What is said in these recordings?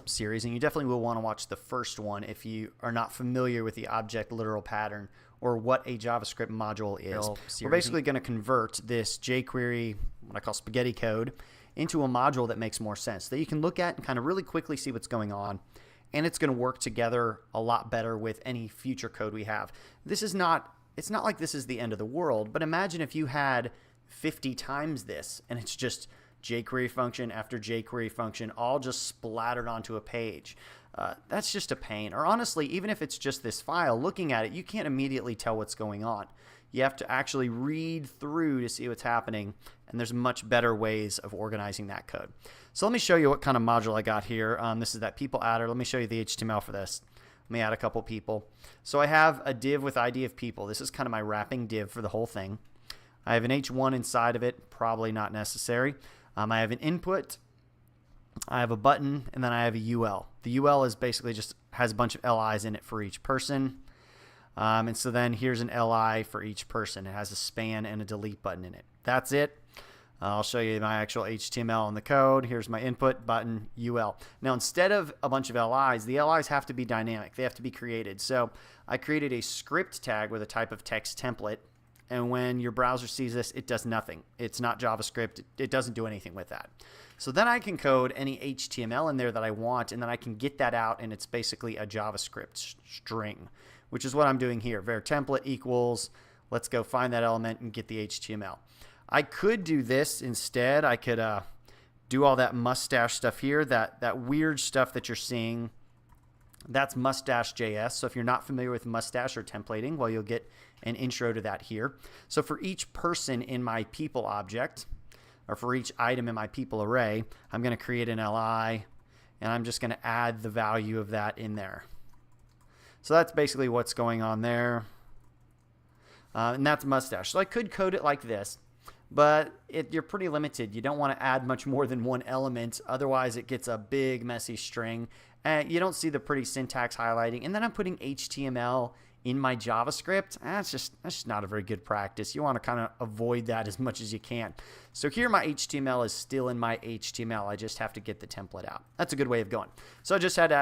series, and you definitely will want to watch the first one if you are not familiar with the object literal pattern or what a JavaScript module is. We're basically going to convert this jQuery, what I call spaghetti code, into a module that makes more sense, that you can look at and kind of really quickly see what's going on, and it's going to work together a lot better with any future code we have. It's not like this is the end of the world, but imagine if you had 50 times this, and it's just jQuery function after jQuery function all just splattered onto a page. That's just a pain. Or honestly, even if it's just this file, looking at it, you can't immediately tell what's going on. You have to actually read through to see what's happening, and there's much better ways of organizing that code. So let me show you what kind of module I got here. This is that people adder. Let me show you the HTML for this. Let me add a couple people. So I have a div with ID of people. This is kind of my wrapping div for the whole thing. I have an H1 inside of it, probably not necessary. I have an input, I have a button, and then I have a UL. The UL is basically just has a bunch of LIs in it for each person. And so then here's an LI for each person. It has a span and a delete button in it. That's it. I'll show you my actual HTML and the code. Here's my input, button, UL. Now, instead of a bunch of LIs, the LIs have to be dynamic. They have to be created. So I created a script tag with a type of text template. And when your browser sees this, it does nothing. It's not JavaScript. It doesn't do anything with that. So then I can code any HTML in there that I want, and then I can get that out, and it's basically a JavaScript string, which is what I'm doing here. Var template equals, let's go find that element and get the HTML. I could do this instead. I could do all that mustache stuff here, that weird stuff that you're seeing. That's mustache.js. So if you're not familiar with mustache or templating, well, you'll get an intro to that here. So for each person in my people object, or for each item in my people array, I'm going to create an LI, and I'm just going to add the value of that in there. So that's basically what's going on there. And that's mustache. So I could code it like this, but you're pretty limited. You don't want to add much more than one element. Otherwise, it gets a big, messy string. And you don't see the pretty syntax highlighting. And then I'm putting HTML in my JavaScript. That's just not a very good practice. You want to kind of avoid that as much as you can. So here my HTML is still in my HTML. I just have to get the template out. That's a good way of going. So I just had to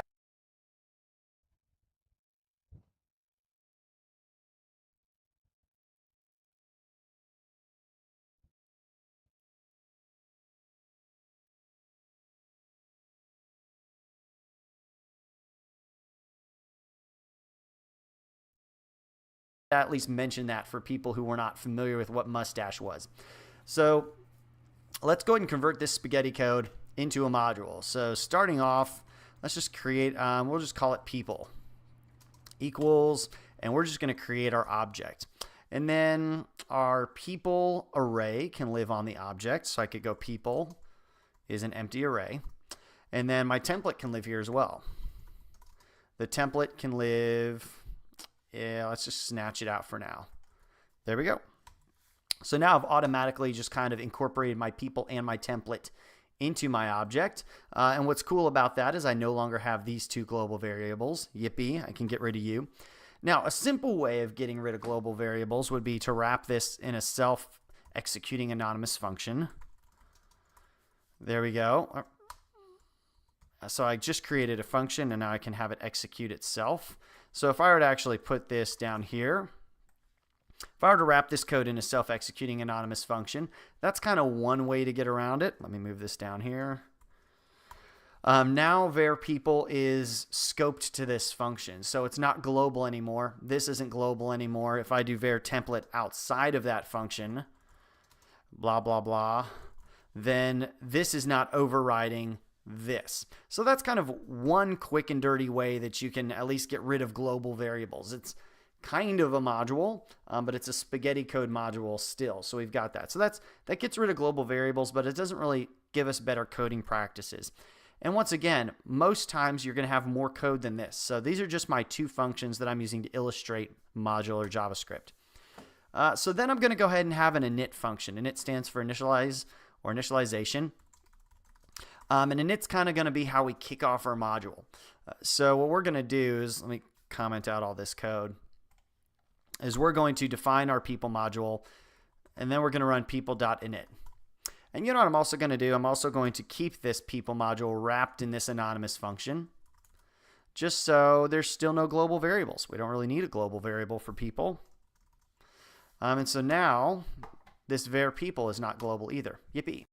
at least mention that for people who were not familiar with what mustache was. So let's go ahead and convert this spaghetti code into a module. So starting off, let's just create, we'll just call it people equals, and we're just going to create our object. And then our people array can live on the object. So I could go people is an empty array. And then my template can live here as well. The template can live, yeah, let's just snatch it out for now. There we go. So now I've automatically just kind of incorporated my people and my template into my object. And what's cool about that is I no longer have these two global variables. Yippee, I can get rid of you. Now, a simple way of getting rid of global variables would be to wrap this in a self-executing anonymous function. There we go. So I just created a function, and now I can have it execute itself. So if I were to actually put this down here, if I were to wrap this code in a self-executing anonymous function, that's kind of one way to get around it. Let me move this down here. Now var people is scoped to this function, so it's not global anymore. This isn't global anymore. If I do var template outside of that function, blah, blah, blah, then this is not overriding this. So that's kind of one quick and dirty way that you can at least get rid of global variables. It's kind of a module, but it's a spaghetti code module still. So we've got that. So that gets rid of global variables, but it doesn't really give us better coding practices. And once again, most times you're going to have more code than this. So these are just my two functions that I'm using to illustrate modular JavaScript. So then I'm going to go ahead and have an init function. Init stands for initialize or initialization. And init's kind of going to be how we kick off our module. So what we're going to do is, let me comment out all this code, is we're going to define our people module, and then we're going to run people.init. And you know what I'm also going to do? I'm also going to keep this people module wrapped in this anonymous function, just so there's still no global variables. We don't really need a global variable for people. And so now this var people is not global either. Yippee.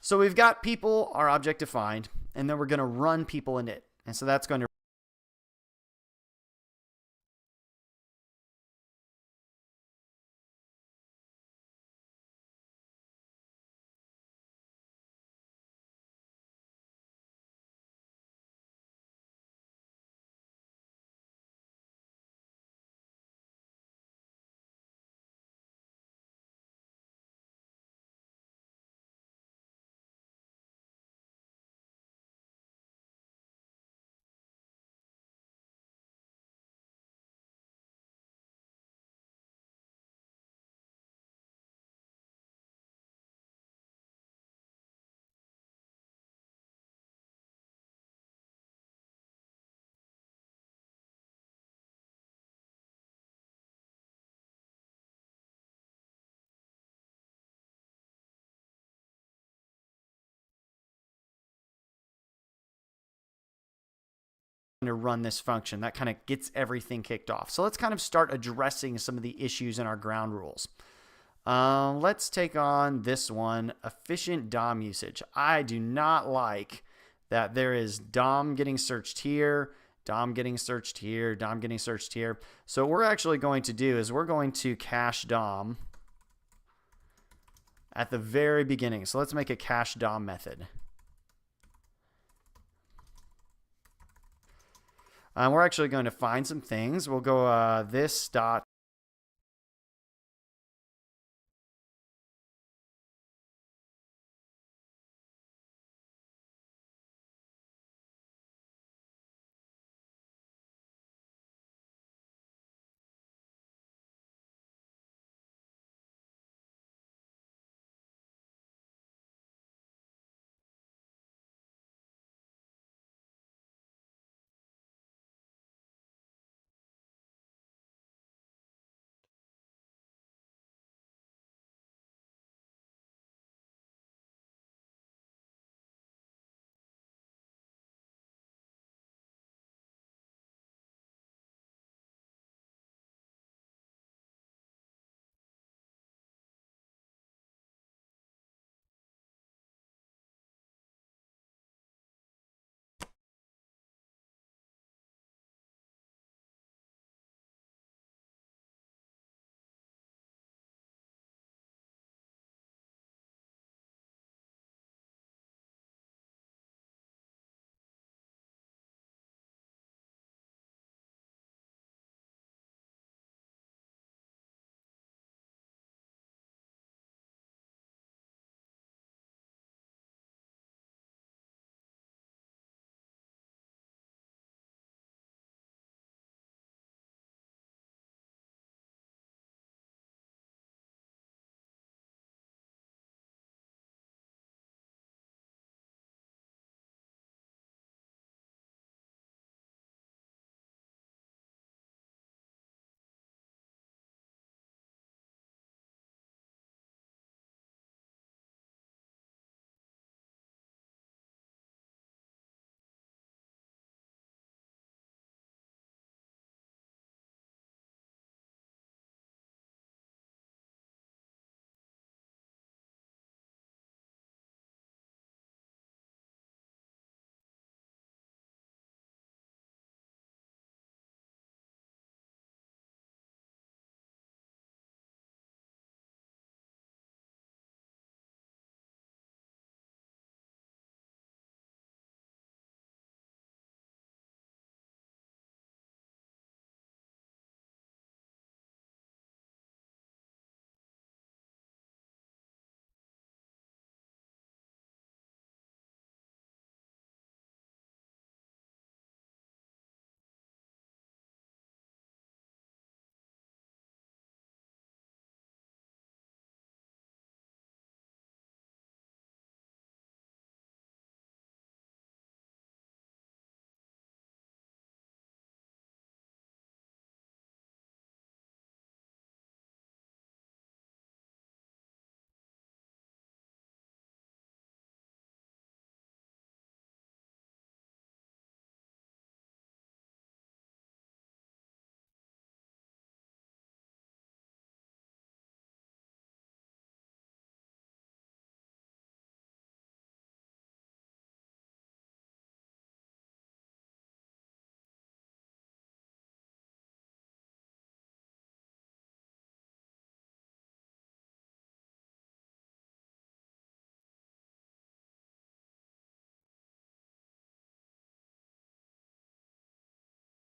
So we've got people, our object defined, and then we're going to run people init. And so that's going to run this function. That kind of gets everything kicked off. So let's kind of start addressing some of the issues in our ground rules. Let's take on this one, efficient DOM usage. I do not like that there is DOM getting searched here, DOM getting searched here, DOM getting searched here. So what we're actually going to do is we're going to cache DOM at the very beginning. So let's make a cache DOM method. We're actually going to find some things. We'll go this dot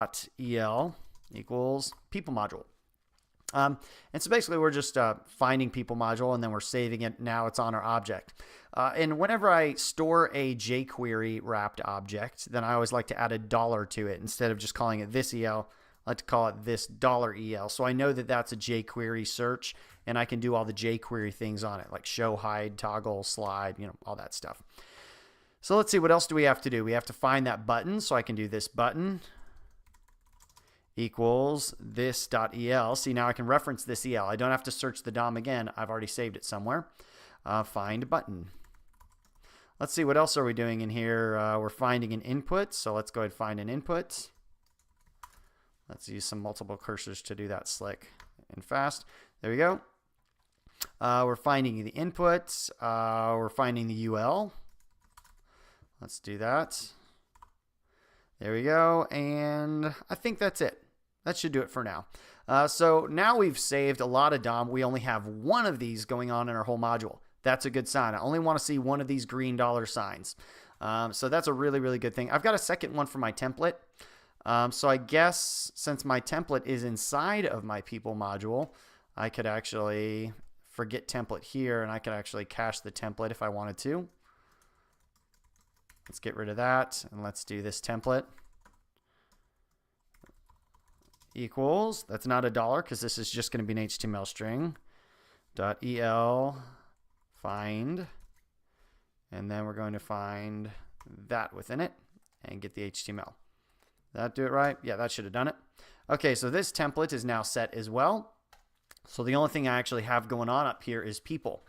el equals people module. And so basically we're just finding people module, and then we're saving it. Now it's on our object. And whenever I store a jQuery wrapped object, then I always like to add a dollar to it. Instead of just calling it this EL, I like to call it this $EL. So I know that that's a jQuery search, and I can do all the jQuery things on it, like show, hide, toggle, slide, all that stuff. So let's see, what else do we have to do? We have to find that button. So I can do this button equals this.el. See, now I can reference this EL. I don't have to search the DOM again. I've already saved it somewhere. Find button. Let's see, what else are we doing in here? We're finding an input. So let's go ahead and find an input. Let's use some multiple cursors to do that slick and fast. There we go. We're finding the input. We're finding the UL. Let's do that. There we go. And I think that's it. That should do it for now. So now we've saved a lot of DOM. We only have one of these going on in our whole module. That's a good sign. I only want to see one of these green dollar signs. So that's a really, really good thing. I've got a second one for my template. So I guess since my template is inside of my people module, I could actually forget template here, and I could actually cache the template if I wanted to. Let's get rid of that, and let's do this template equals, that's not a dollar because this is just going to be an HTML string, .el find, and then we're going to find that within it and get the HTML. Did that do it right? Yeah, that should have done it. Okay, so this template is now set as well. So the only thing I actually have going on up here is people.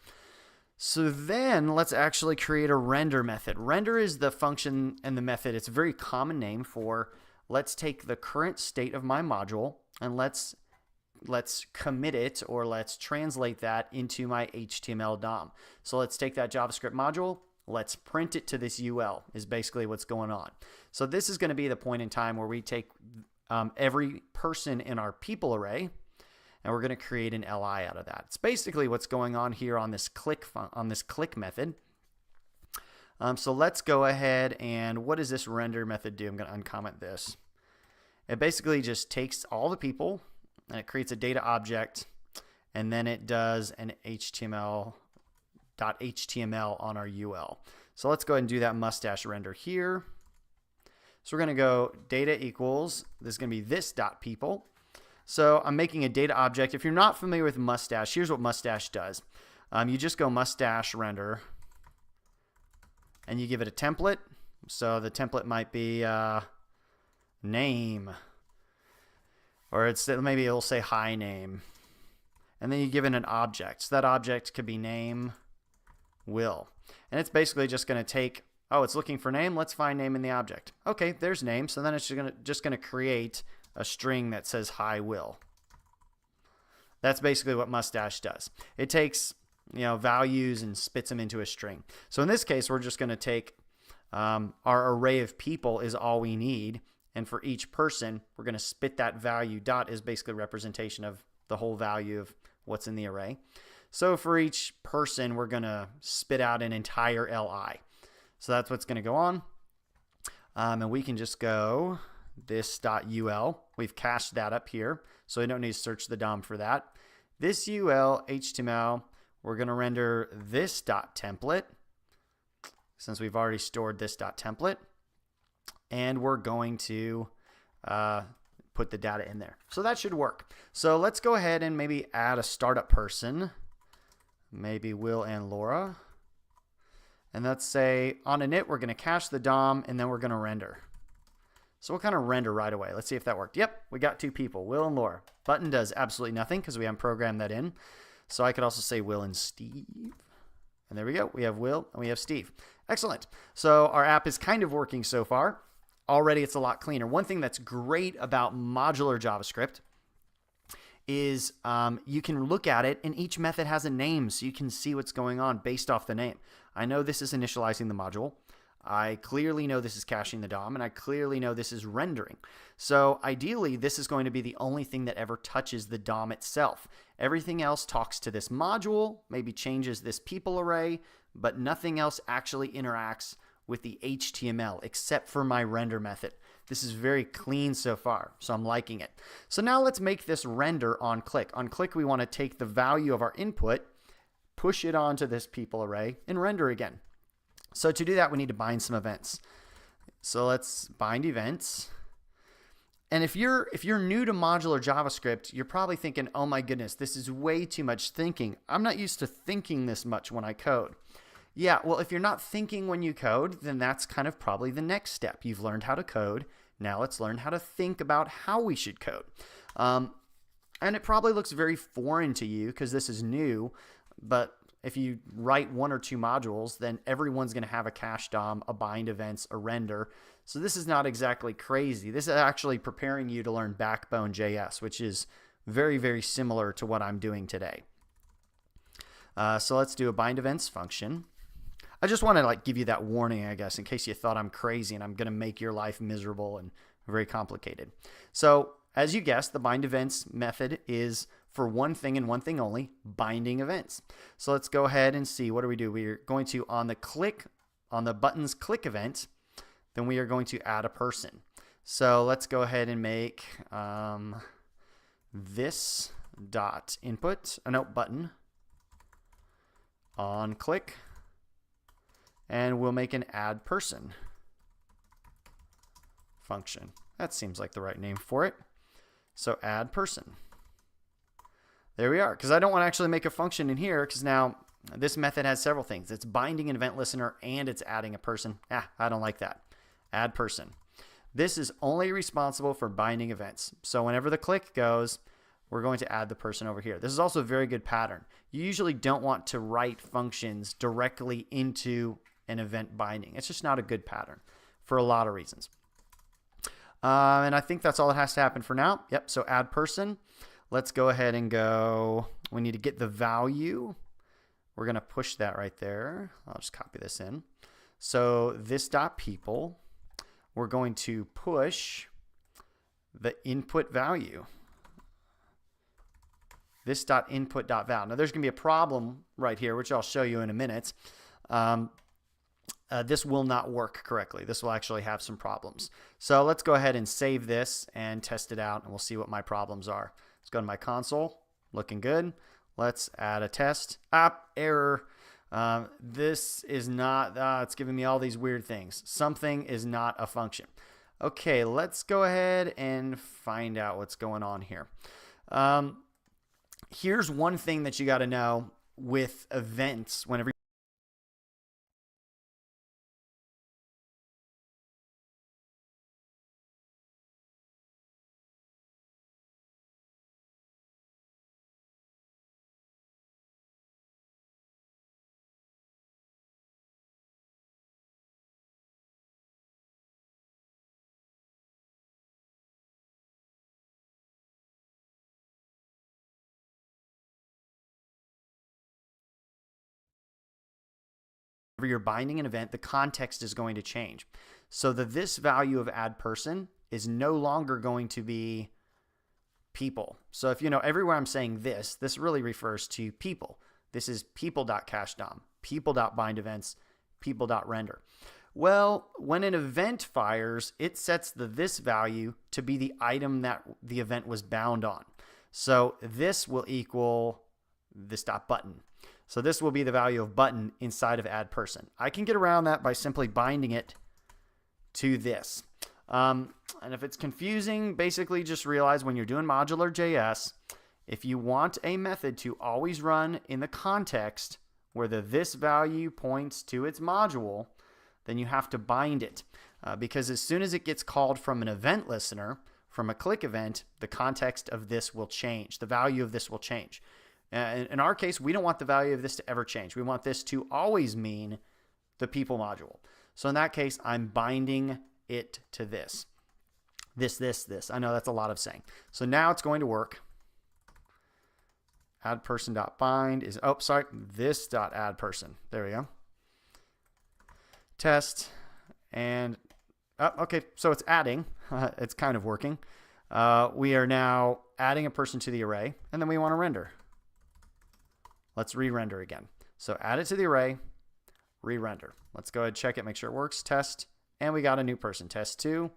So then let's actually create a render method. Render is the function and the method. It's a very common name for, let's take the current state of my module and let's commit it, or let's translate that into my HTML DOM. So let's take that JavaScript module, let's print it to this UL is basically what's going on. So this is going to be the point in time where we take every person in our people array, and we're going to create an LI out of that. It's basically what's going on here on this click method. So let's go ahead and, what does this render method do? I'm going to uncomment this. It basically just takes all the people and it creates a data object, and then it does an HTML.html on our UL. So let's go ahead and do that mustache render here. So we're going to go data equals, this is going to be this.people. So I'm making a data object. If you're not familiar with mustache, here's what mustache does. You just go mustache render, and you give it a template. So the template might be name, or maybe it'll say hi name. And then you give it an object. So that object could be name will. And it's basically just going to take, oh, it's looking for name. Let's find name in the object. Okay, there's name. So then it's just going to create a string that says hi will. That's basically what mustache does. It takes values and spits them into a string. So in this case, we're just going to take our array of people is all we need, and for each person, we're going to spit that value. Dot is basically a representation of the whole value of what's in the array. So for each person, we're going to spit out an entire LI. So that's what's going to go on. And we can just go this.ul. We've cached that up here, so we don't need to search the DOM for that. This UL HTML, we're going to render this.template since we've already stored this.template, and we're going to put the data in there. So that should work. So let's go ahead and maybe add a startup person, maybe Will and Laura. And let's say on init, we're going to cache the DOM, and then we're going to render. So we'll kind of render right away. Let's see if that worked. Yep, we got two people, Will and Laura. Button does absolutely nothing because we haven't programmed that in. So I could also say Will and Steve. And there we go. We have Will and we have Steve. Excellent. So our app is kind of working so far. Already it's a lot cleaner. One thing that's great about modular JavaScript is you can look at it, and each method has a name, so you can see what's going on based off the name. I know this is initializing the module. I clearly know this is caching the DOM, and I clearly know this is rendering. So ideally, this is going to be the only thing that ever touches the DOM itself. Everything else talks to this module, maybe changes this people array, but nothing else actually interacts with the HTML except for my render method. This is very clean so far, so I'm liking it. So now let's make this render on click. On click, we want to take the value of our input, push it onto this people array, and render again. So to do that, we need to bind some events. So let's bind events. And if you're new to modular JavaScript, you're probably thinking, oh my goodness, this is way too much thinking. I'm not used to thinking this much when I code. Yeah, well, if you're not thinking when you code, then that's kind of probably the next step. You've learned how to code. Now let's learn how to think about how we should code. And it probably looks very foreign to you because this is new, but if you write one or two modules, then everyone's going to have a cache DOM, a bind events, a render. So this is not exactly crazy. This is actually preparing you to learn Backbone JS, which is very, very similar to what I'm doing today. So let's do a bind events function. I just want to give you that warning, I guess, in case you thought I'm crazy and I'm going to make your life miserable and very complicated. So as you guessed, the bind events method is for one thing and one thing only, binding events. So let's go ahead and see, what do? We're going to, on the button's click event, then we are going to add a person. So let's go ahead and make this dot input, button on click, and we'll make an add person function. That seems like the right name for it. So add person. There we are, because I don't want to actually make a function in here, because now this method has several things. It's binding an event listener and it's adding a person. I don't like that. Add person. This is only responsible for binding events. So whenever the click goes, we're going to add the person over here. This is also a very good pattern. You usually don't want to write functions directly into an event binding. It's just not a good pattern for a lot of reasons. And I think that's all that has to happen for now. Yep, so add person. Let's go ahead and go. We need to get the value. We're going to push that right there. I'll just copy this in. So this dot people, we're going to push the input value. This dot input dot val. Now there's going to be a problem right here, which I'll show you in a minute. This will not work correctly. This will actually have some problems. So let's go ahead and save this and test it out, and we'll see what my problems are. Let's go to my console. Looking good. Let's add a test. Error. This is not, it's giving me all these weird things. Something is not a function. Okay, let's go ahead and find out what's going on here. Here's one thing that you got to know with events whenever you're binding an event, the context is going to change. So this value of add person is no longer going to be people. So if everywhere I'm saying this really refers to people. This is people.cachedom, people.bindEvents, people.render. Well, when an event fires, it sets this value to be the item that the event was bound on. So this will equal this dot button. So this will be the value of button inside of add person. I can get around that by simply binding it to this. And if it's confusing, basically just realize when you're doing modular JS, if you want a method to always run in the context where this value points to its module, then you have to bind it. Because as soon as it gets called from an event listener, from a click event, the context of this will change. The value of this will change. In our case, we don't want the value of this to ever change. We want this to always mean the people module. So in that case, I'm binding it to this. This. I know that's a lot of saying. So now it's going to work. Add person.bind is, this dot add person. There we go. Test. And, okay, so it's adding. It's kind of working. We are now adding a person to the array, and then we want to render. Let's re-render again. So add it to the array, re-render. Let's go ahead and check it, make sure it works, test, and we got a new person, test 2.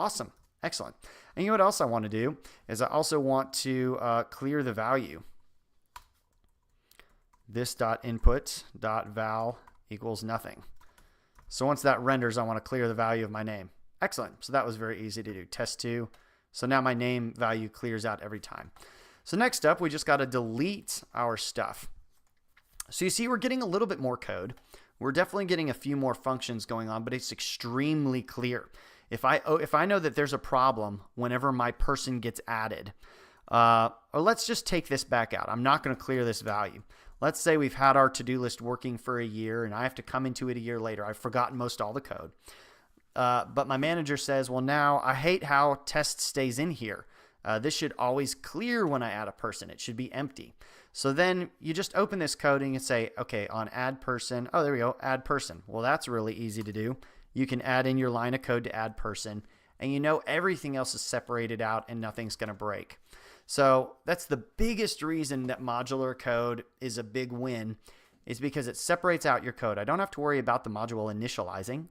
Awesome. Excellent. And you know what else I want to do is I also want to clear the value. This dot input dot val equals nothing. So once that renders, I want to clear the value of my name. Excellent. So that was very easy to do. Test2. So now my name value clears out every time. So next up, we just got to delete our stuff. So you see, we're getting a little bit more code. We're definitely getting a few more functions going on, but it's extremely clear. If I know that there's a problem whenever my person gets added, or let's just take this back out. I'm not going to clear this value. Let's say we've had our to-do list working for a year and I have to come into it a year later. I've forgotten most all the code. But my manager says, well, now I hate how test stays in here. This should always clear when I add a person. It should be empty. So then you just open this code and you say, okay, on add person. Oh, there we go. Add person. Well, that's really easy to do. You can add in your line of code to add person, and you know everything else is separated out and nothing's going to break. So that's the biggest reason that modular code is a big win, is because it separates out your code. I don't have to worry about the module initializing.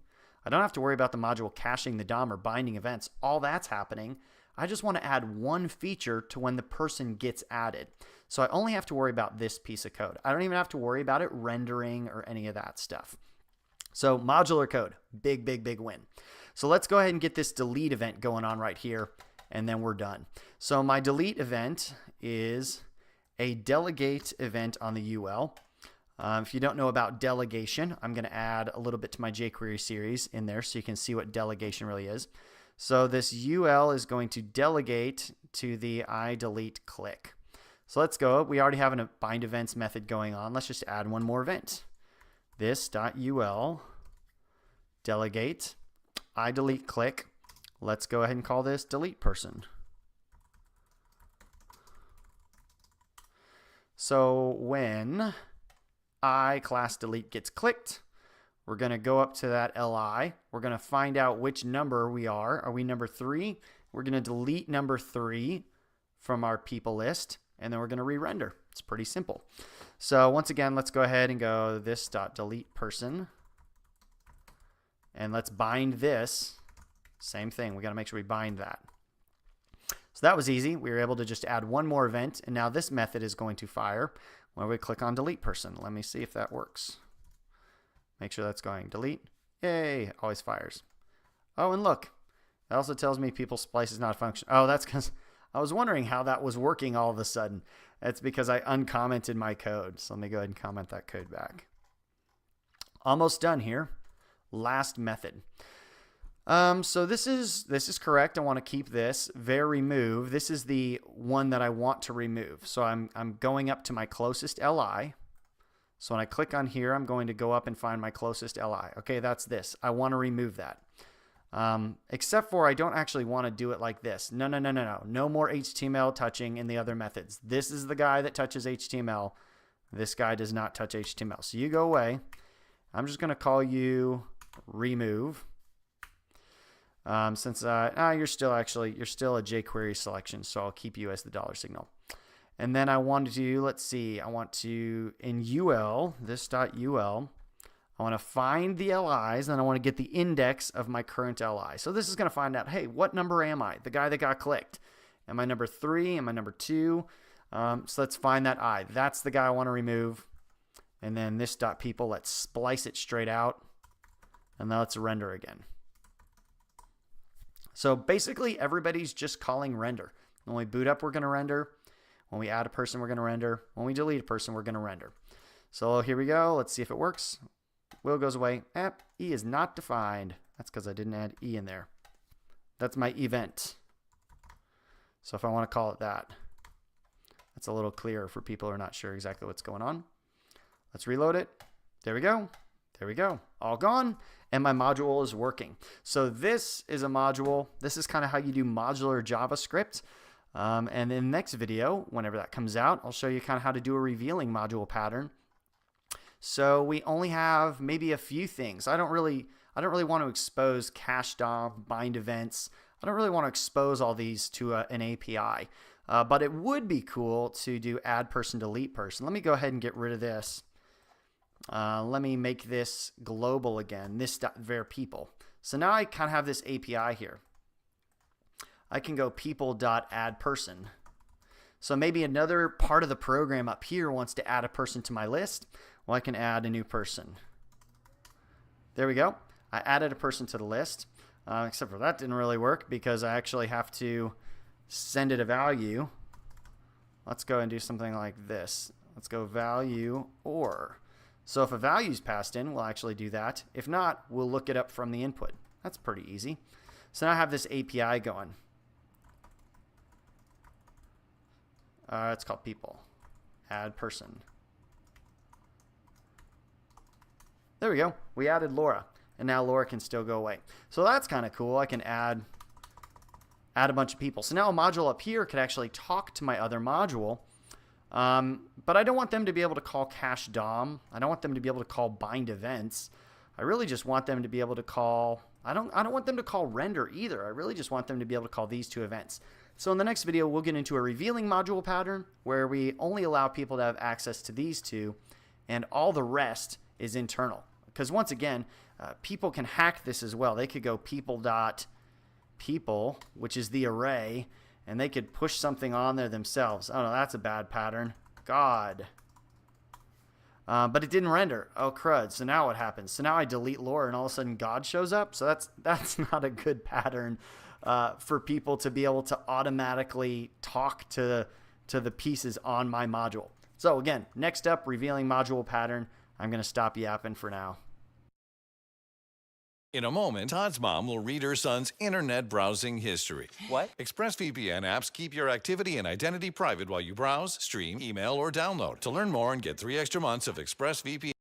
I don't have to worry about the module caching the DOM or binding events. All that's happening. I just want to add one feature to when the person gets added. So I only have to worry about this piece of code. I don't even have to worry about it rendering or any of that stuff. So modular code, big, big, big win. So let's go ahead and get this delete event going on right here, and then we're done. So my delete event is a delegate event on the UL. If you don't know about delegation, I'm going to add a little bit to my jQuery series in there so you can see what delegation really is. So this UL is going to delegate to the iDelete click. So let's go. We already have a bind events method going on. Let's just add one more event. This.ul delegate iDelete click. Let's go ahead and call this delete person. So when I class delete gets clicked, we're going to go up to that LI. We're going to find out which number we are. Are we number 3? We're going to delete number 3 from our people list, and then we're going to re-render. It's pretty simple. So once again, let's go ahead and go this.delete person, and let's bind this. Same thing. We got to make sure we bind that. So that was easy. We were able to just add one more event, and now this method is going to fire when we click on delete person. Let me see if that works. Make sure that's going delete. Yay, always fires. Oh, and look, it also tells me people splice is not a function. Oh, that's because I was wondering how that was working all of a sudden. That's because I uncommented my code. So let me go ahead and comment that code back. Almost done here. Last method. So this is correct. I want to keep this. Var remove. This is the one that I want to remove. So I'm going up to my closest LI. So when I click on here, I'm going to go up and find my closest LI. Okay, that's this. I want to remove that. Except for I don't actually want to do it like this. No. No more HTML touching in the other methods. This is the guy that touches HTML. This guy does not touch HTML. So you go away. I'm just going to call you remove. Since you're still a jQuery selection, so I'll keep you as the dollar signal. And then I want to, let's see, I want to, in UL, this.ul, I want to find the LIs, and I want to get the index of my current LI. So this is going to find out, hey, what number am I? The guy that got clicked. Am I number 3? Am I number 2? So let's find that I. That's the guy I want to remove. And then this.people, let's splice it straight out. And now let's render again. So basically, everybody's just calling render. When we boot up, we're going to render. When we add a person, we're going to render. When we delete a person, we're going to render. So here we go. Let's see if it works. Will goes away. E is not defined. That's because I didn't add E in there. That's my event. So if I want to call it that, that's a little clearer for people who are not sure exactly what's going on. Let's reload it. There we go. There we go. All gone. And my module is working. So this is a module. This is kind of how you do modular JavaScript. And in the next video, whenever that comes out, I'll show you kind of how to do a revealing module pattern. So we only have maybe a few things. I don't really want to expose cache DOM, bind events. I don't really want to expose all these to an API. But it would be cool to do add person, delete person. Let me go ahead and get rid of this. Let me make this global again, this.var people. So now I kind of have this API here. I can go people.addPerson. So maybe another part of the program up here wants to add a person to my list. Well, I can add a new person. There we go. I added a person to the list, except for that didn't really work because I actually have to send it a value. Let's go and do something like this. Let's go value or. So if a value is passed in, we'll actually do that. If not, we'll look it up from the input. That's pretty easy. So now I have this API going. It's called people. Add person. There we go. We added Laura. And now Laura can still go away. So that's kind of cool. I can add a bunch of people. So now a module up here could actually talk to my other module. But I don't want them to be able to call cache DOM. I don't want them to be able to call bind events. I really just want them to be able to call, I don't want them to call render either. I really just want them to be able to call these two events. So in the next video, we'll get into a revealing module pattern where we only allow people to have access to these two and all the rest is internal. Because once again, people can hack this as well. They could go people.people, which is the array, and they could push something on there themselves. Oh no, that's a bad pattern. God. But it didn't render. Oh crud. So now what happens? So now I delete Laura and all of a sudden God shows up. So that's not a good pattern for people to be able to automatically talk to the pieces on my module. So again, next up, revealing module pattern. I'm going to stop yapping for now. In a moment, Todd's mom will read her son's internet browsing history. What? ExpressVPN apps keep your activity and identity private while you browse, stream, email, or download. To learn more and get 3 extra months of ExpressVPN.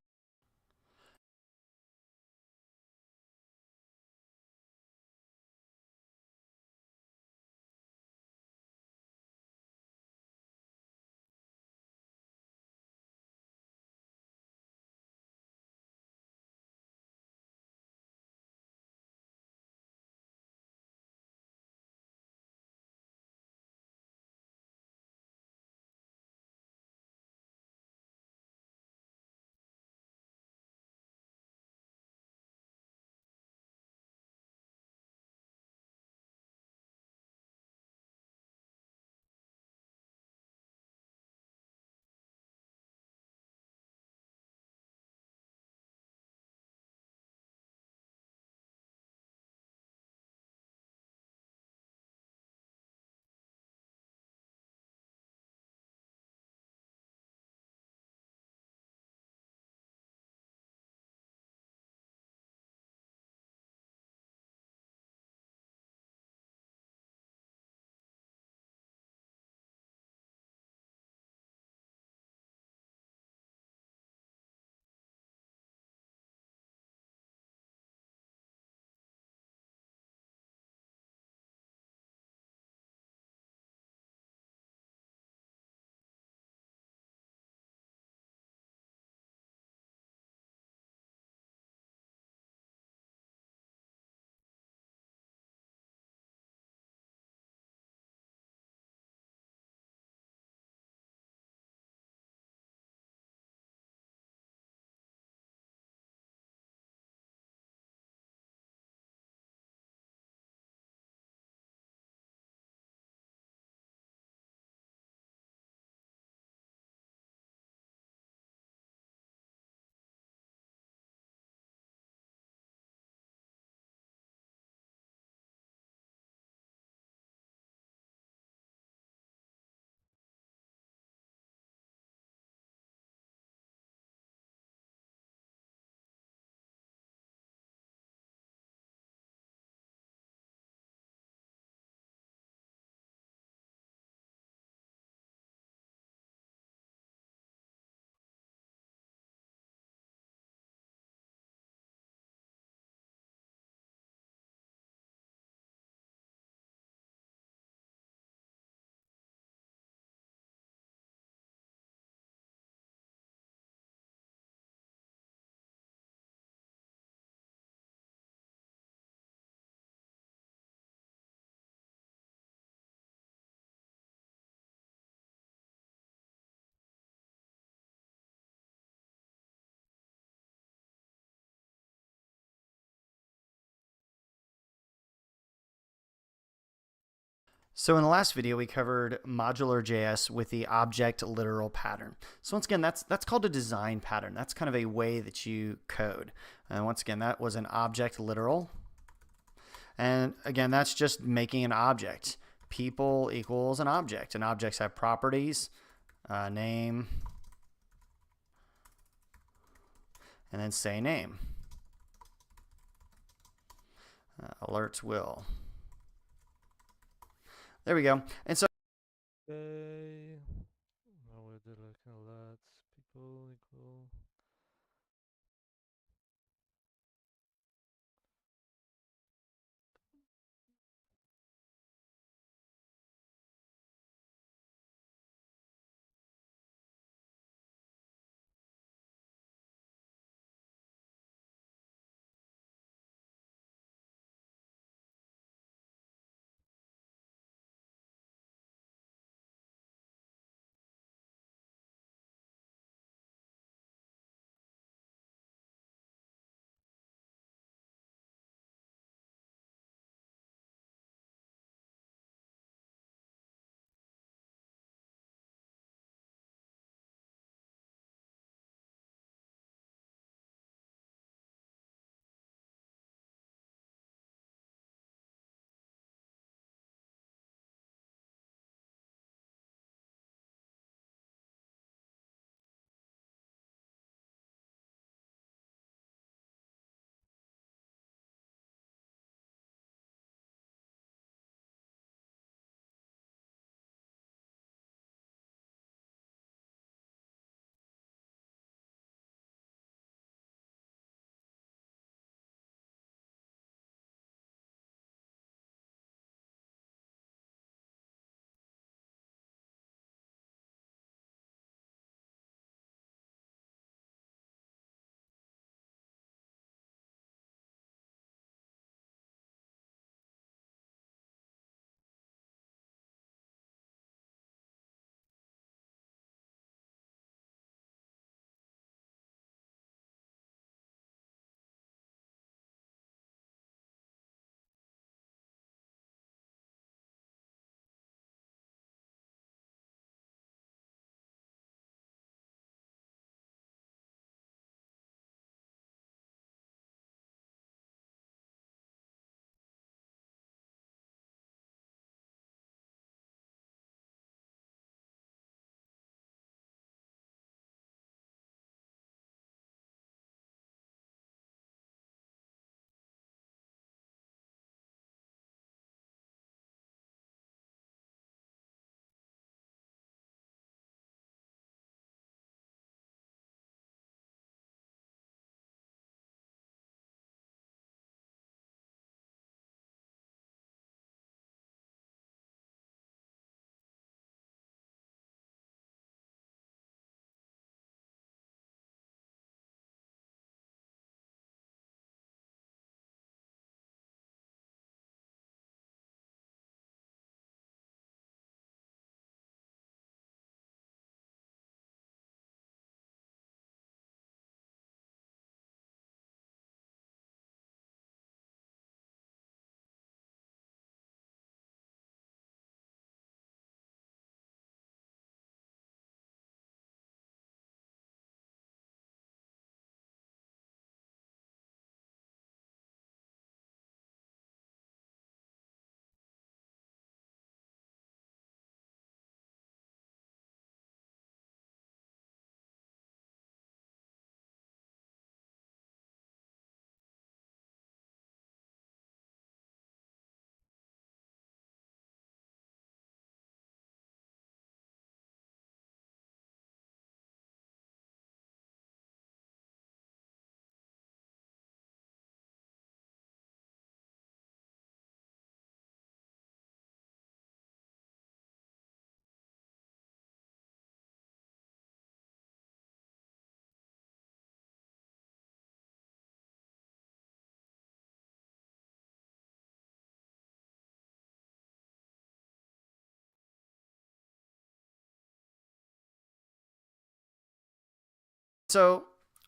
So in the last video, we covered modular JS with the object literal pattern. So once again, that's called a design pattern. That's kind of a way that you code. And once again, that was an object literal. And again, that's just making an object. People equals an object. And objects have properties, name, and then say name. Alerts will. There we go. And so Okay. Now we're looking at that. People equal.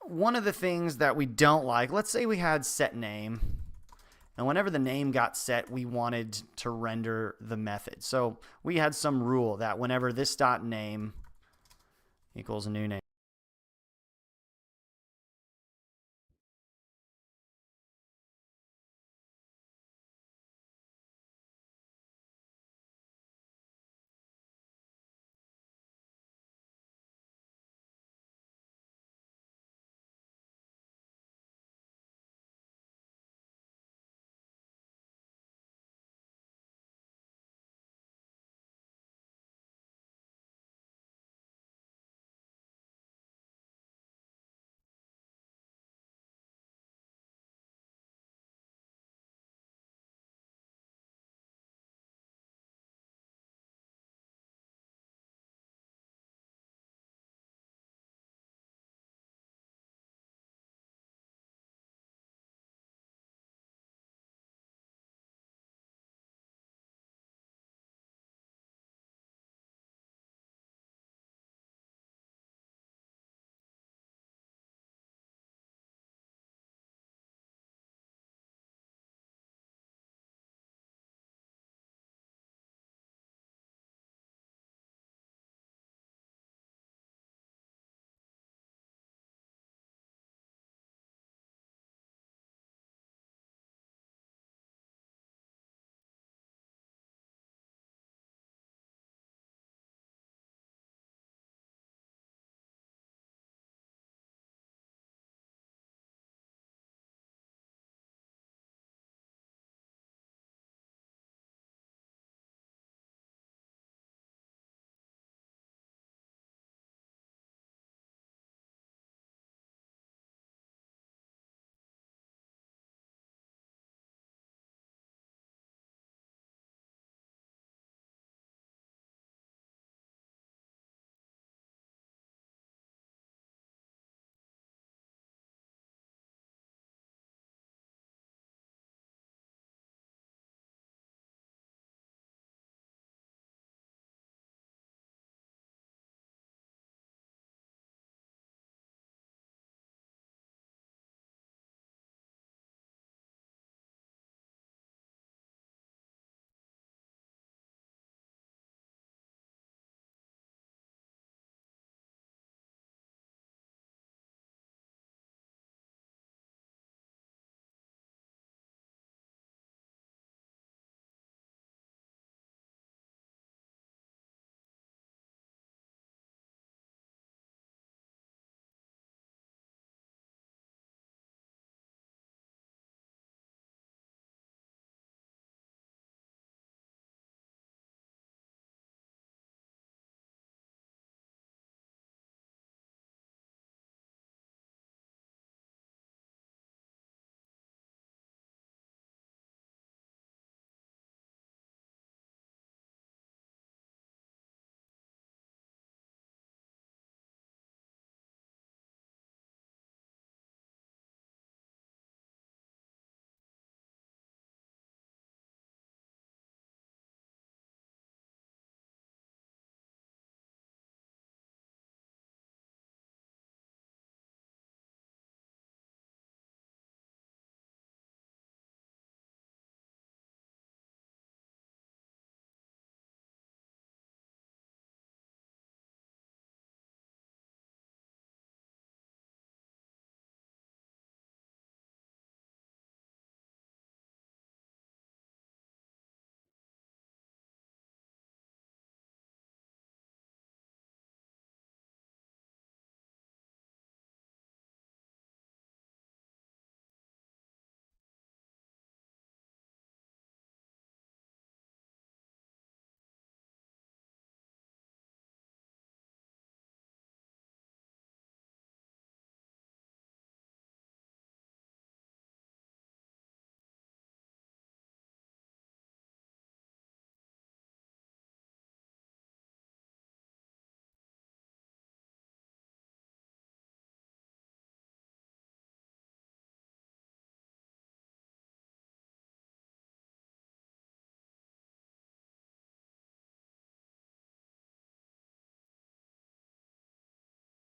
one of the things that we don't like, let's say we had set name, And whenever the name got set, we wanted to render the method. So we had some rule that whenever this dot name equals a new name,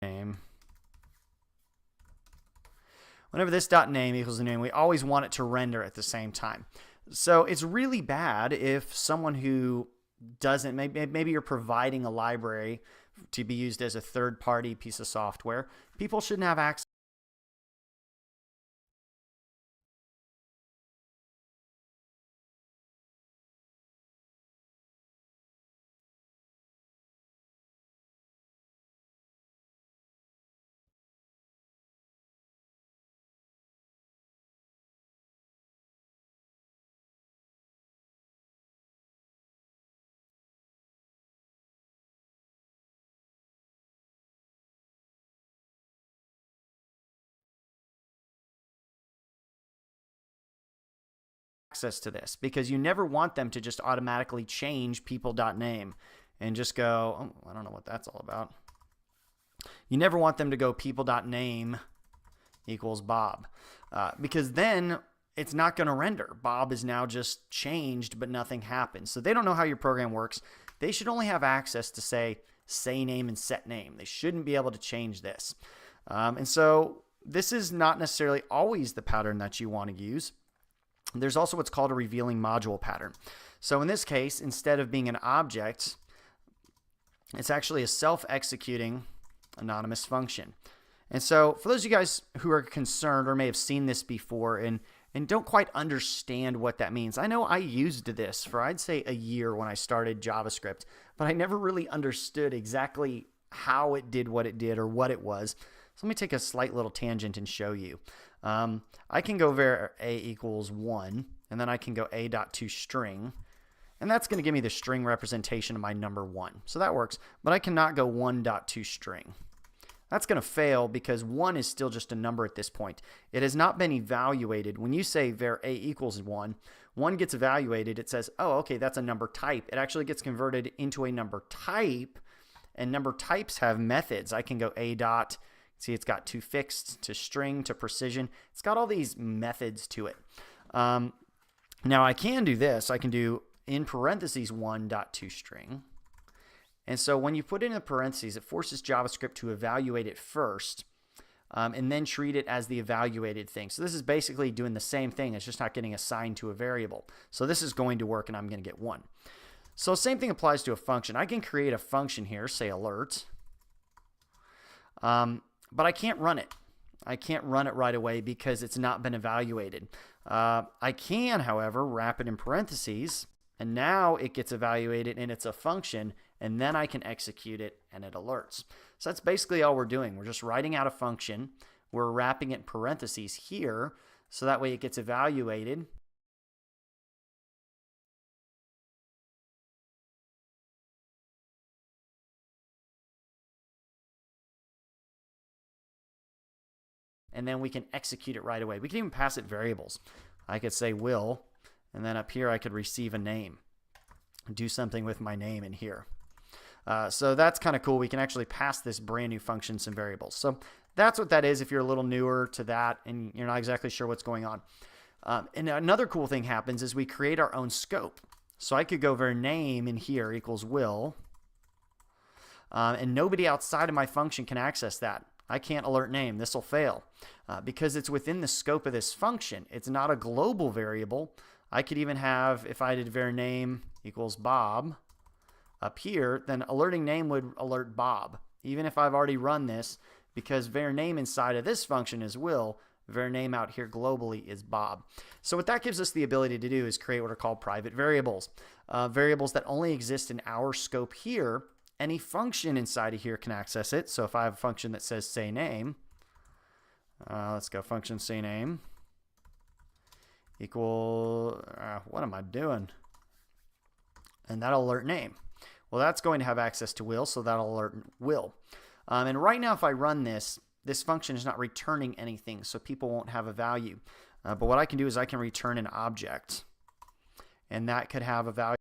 name. whenever this dot name equals the name, we always want it to render at the same time. So it's really bad if someone who doesn't, maybe you're providing a library to be used as a third-party piece of software. People shouldn't have access to this, because you never want them to just automatically change people.name and just go, oh, I don't know what that's all about. You never want them to go people.name equals Bob, because then it's not going to render. Bob is now just changed, but nothing happens. So they don't know how your program works. They should only have access to say name and set name. They shouldn't be able to change this. And so this is not necessarily always the pattern that you want to use. There's also what's called a revealing module pattern. So in this case, instead of being an object, it's actually a self-executing anonymous function. And so for those of you guys who are concerned or may have seen this before and don't quite understand what that means, I know I used this for, I'd say, a year when I started JavaScript, but I never really understood exactly how it did what it did or what it was. So let me take a slight little tangent and show you. I can go var a equals 1, and then I can go a.toString, and that's going to give me the string representation of my number 1. So that works, but I cannot go 1.toString. That's going to fail because 1 is still just a number at this point. It has not been evaluated. When you say var a equals 1, 1 gets evaluated. It says, oh, okay, that's a number type. It actually gets converted into a number type, and number types have methods. I can go a dot. See, it's got to fixed, to string, to precision. It's got all these methods to it. Now I can do this. I can do in parentheses 1.toString. And so when you put it in the parentheses, it forces JavaScript to evaluate it first and then treat it as the evaluated thing. So this is basically doing the same thing. It's just not getting assigned to a variable. So this is going to work, and I'm going to get 1. So same thing applies to a function. I can create a function here, say alert. But I can't run it. I can't run it right away because it's not been evaluated. I can, however, wrap it in parentheses, and now it gets evaluated and it's a function, and then I can execute it and it alerts. So that's basically all we're doing. We're just writing out a function. We're wrapping it in parentheses here, so that way it gets evaluated. And then we can execute it right away. We can even pass it variables. I could say will, and then up here I could receive a name. Do something with my name in here. So that's kind of cool. We can actually pass this brand new function some variables. So that's what that is if you're a little newer to that and you're not exactly sure what's going on. And another cool thing happens is we create our own scope. So I could go var name in here equals will, and nobody outside of my function can access that. I can't alert name. This will fail because it's within the scope of this function. It's not a global variable. I could even have, if I did var name equals Bob up here, then alerting name would alert Bob, even if I've already run this, because var name inside of this function is will, var name out here globally is Bob. So what that gives us the ability to do is create what are called private variables, variables that only exist in our scope here. Any function inside of here can access it. So if I have a function that says say name, let's go function say name equal, what am I doing? And that'll alert name. Well, that's going to have access to will, so that'll alert will. And right now, if I run this, this function is not returning anything, so people won't have a value. But what I can do is I can return an object, and that could have a value.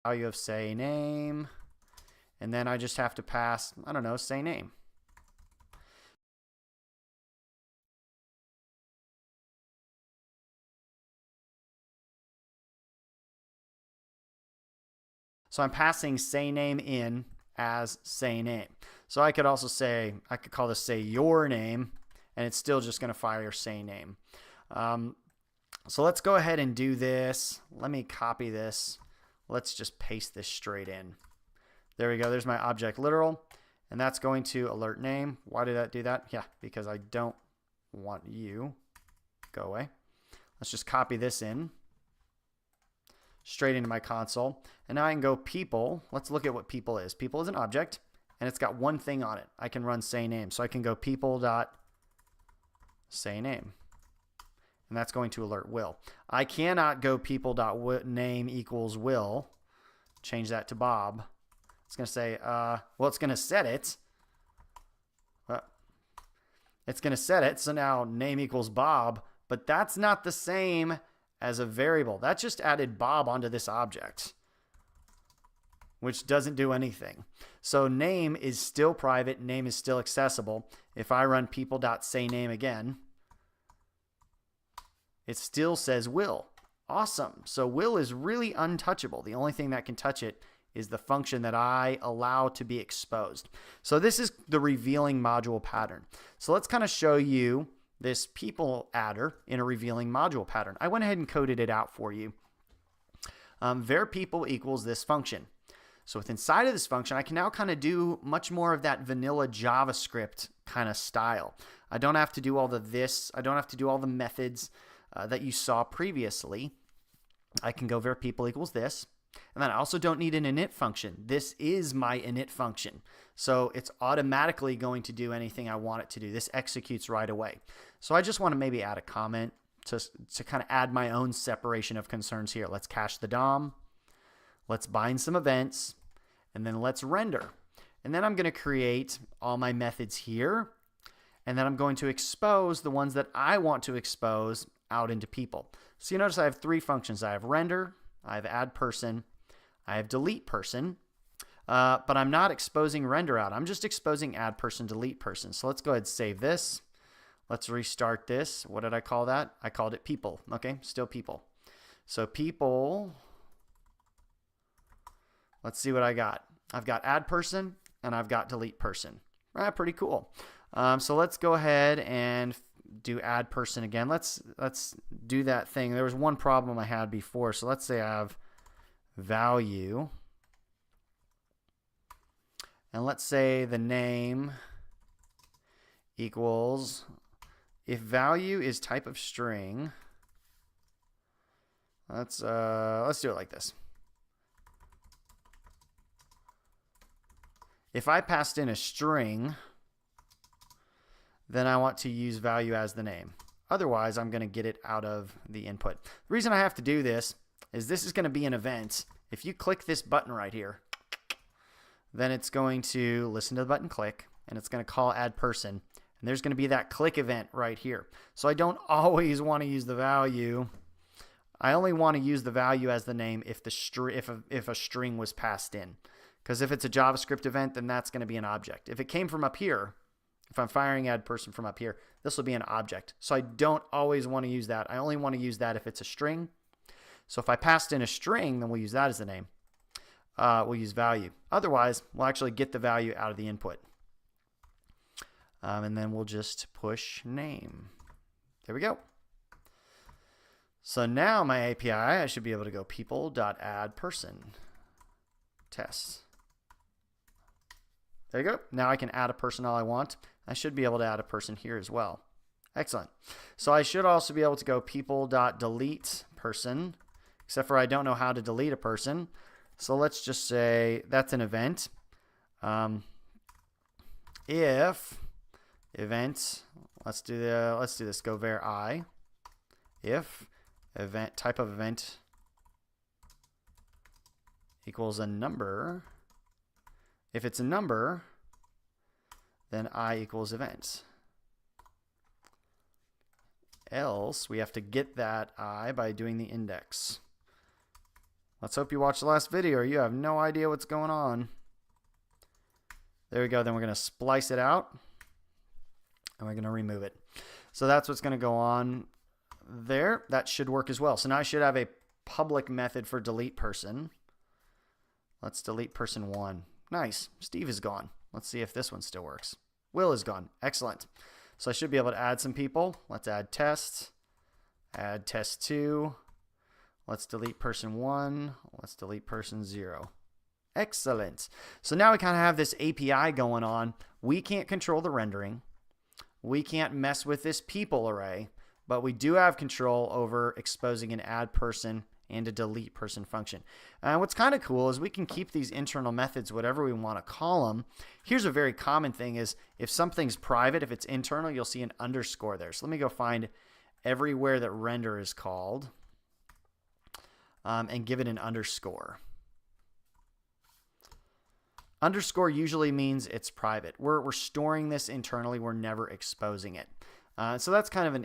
value of say name, and then I just have to pass, I don't know, say name. So I'm passing say name in as say name. So I could also say, I could call this say your name, and it's still just going to fire say name. So let's go ahead and do this. Let me copy this. Let's just paste this straight in. There we go. There's my object literal, and that's going to alert name. Why did that do that? Yeah, because I don't want you. Go away. Let's just copy this in straight into my console. And now I can go people. Let's look at what people is. People is an object, and it's got one thing on it. I can run say name. So I can go people dot say name, and that's going to alert Will. I cannot go people dot name equals Will. Change that to Bob. It's going to say, well, it's going to set it. It's going to set it. So now name equals Bob, but that's not the same as a variable. That just added Bob onto this object, which doesn't do anything. So name is still private. Name is still accessible. If I run people.sayName again, it still says Will. Awesome. So Will is really untouchable. The only thing that can touch it is the function that I allow to be exposed. So this is the revealing module pattern. So let's kind of show you this people adder in a revealing module pattern. I went ahead and coded it out for you. Var people equals this function. So with inside of this function, I can now kind of do much more of that vanilla JavaScript kind of style. I don't have to do all the this. I don't have to do all the methods that you saw previously. I can go var people equals this. And then I also don't need an init function. This is my init function. So it's automatically going to do anything I want it to do. This executes right away. So I just want to maybe add a comment to kind of add my own separation of concerns here. Let's cache the DOM. Let's bind some events. And then let's render. And then I'm going to create all my methods here. And then I'm going to expose the ones that I want to expose out into people. So you notice I have three functions. I have render, I have add person, I have delete person, but I'm not exposing render out. I'm just exposing add person, delete person. So let's go ahead and save this. Let's restart this. What did I call that? I called it people. Okay, still people. So people, let's see what I got. I've got add person and I've got delete person. Pretty cool. So let's go ahead and do add person again. Let's do that thing. There was one problem I had before. So let's say I have value, and let's say the name equals, if value is type of string, let's do it like this. If I passed in a string, then I want to use value as the name. Otherwise, I'm going to get it out of the input. The reason I have to do this is this is going to be an event. If you click this button right here, then it's going to listen to the button click, and it's going to call add person. And there's going to be that click event right here. So I don't always want to use the value. I only want to use the value as the name if a string was passed in. Because if it's a JavaScript event, then that's going to be an object. If it came from up here, if I'm firing add person from up here, this will be an object. So I don't always want to use that. I only want to use that if it's a string. So if I passed in a string, then we'll use that as the name. We'll use value. Otherwise, we'll actually get the value out of the input. And then we'll just push name. There we go. So now my API, I should be able to go people.addPerson test. There you go. Now I can add a person all I want. I should be able to add a person here as well. Excellent. So I should also be able to go people.deletePerson, except for I don't know how to delete a person. So let's just say that's an event. If event, let's do this. Go var I. If event type of event equals a number. If it's a number, then I equals event. Else, we have to get that I by doing the index. Let's hope you watched the last video or you have no idea what's going on. There we go. Then we're going to splice it out and we're going to remove it. So that's what's going to go on there. That should work as well. So now I should have a public method for delete person. Let's delete person 1. Nice. Steve is gone. Let's see if this one still works. Will is gone. Excellent. So I should be able to add some people. Let's add test. Add test 2. Let's delete person 1. Let's delete person 0. Excellent. So now we kind of have this API going on. We can't control the rendering. We can't mess with this people array, but we do have control over exposing an add person and a delete person function. What's kind of cool is we can keep these internal methods whatever we want to call them. Here's a very common thing is if something's private, if it's internal, you'll see an underscore there. So let me go find everywhere that render is called and give it an underscore. Underscore usually means it's private. We're storing this internally. We're never exposing it. So that's kind of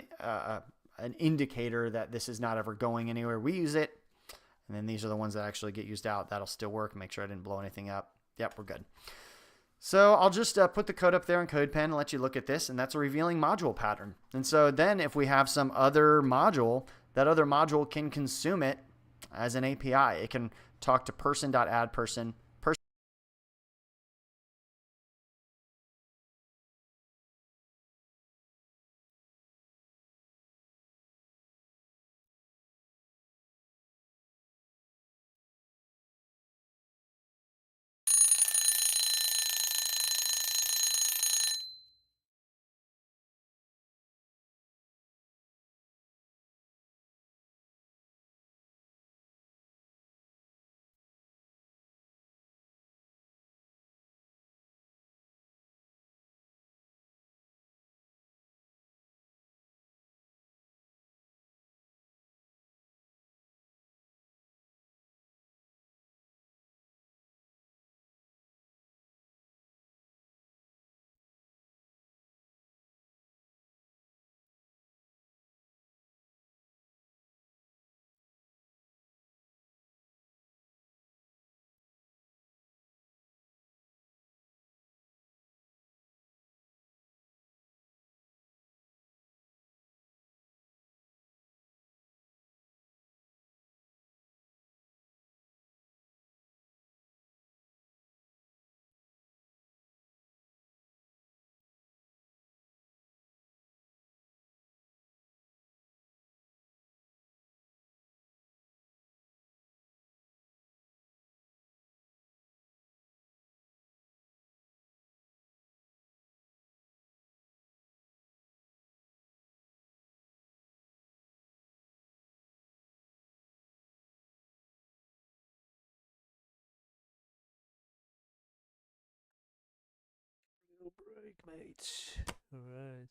an indicator that this is not ever going anywhere. We use it, and then these are the ones that actually get used out. That'll still work. Make sure I didn't blow anything up. Yep, we're good. So I'll just put the code up there in CodePen and let you look at this, and that's a revealing module pattern. And so then if we have some other module, that other module can consume it as an API. It can talk to person.addPerson. Break, mates. Alright.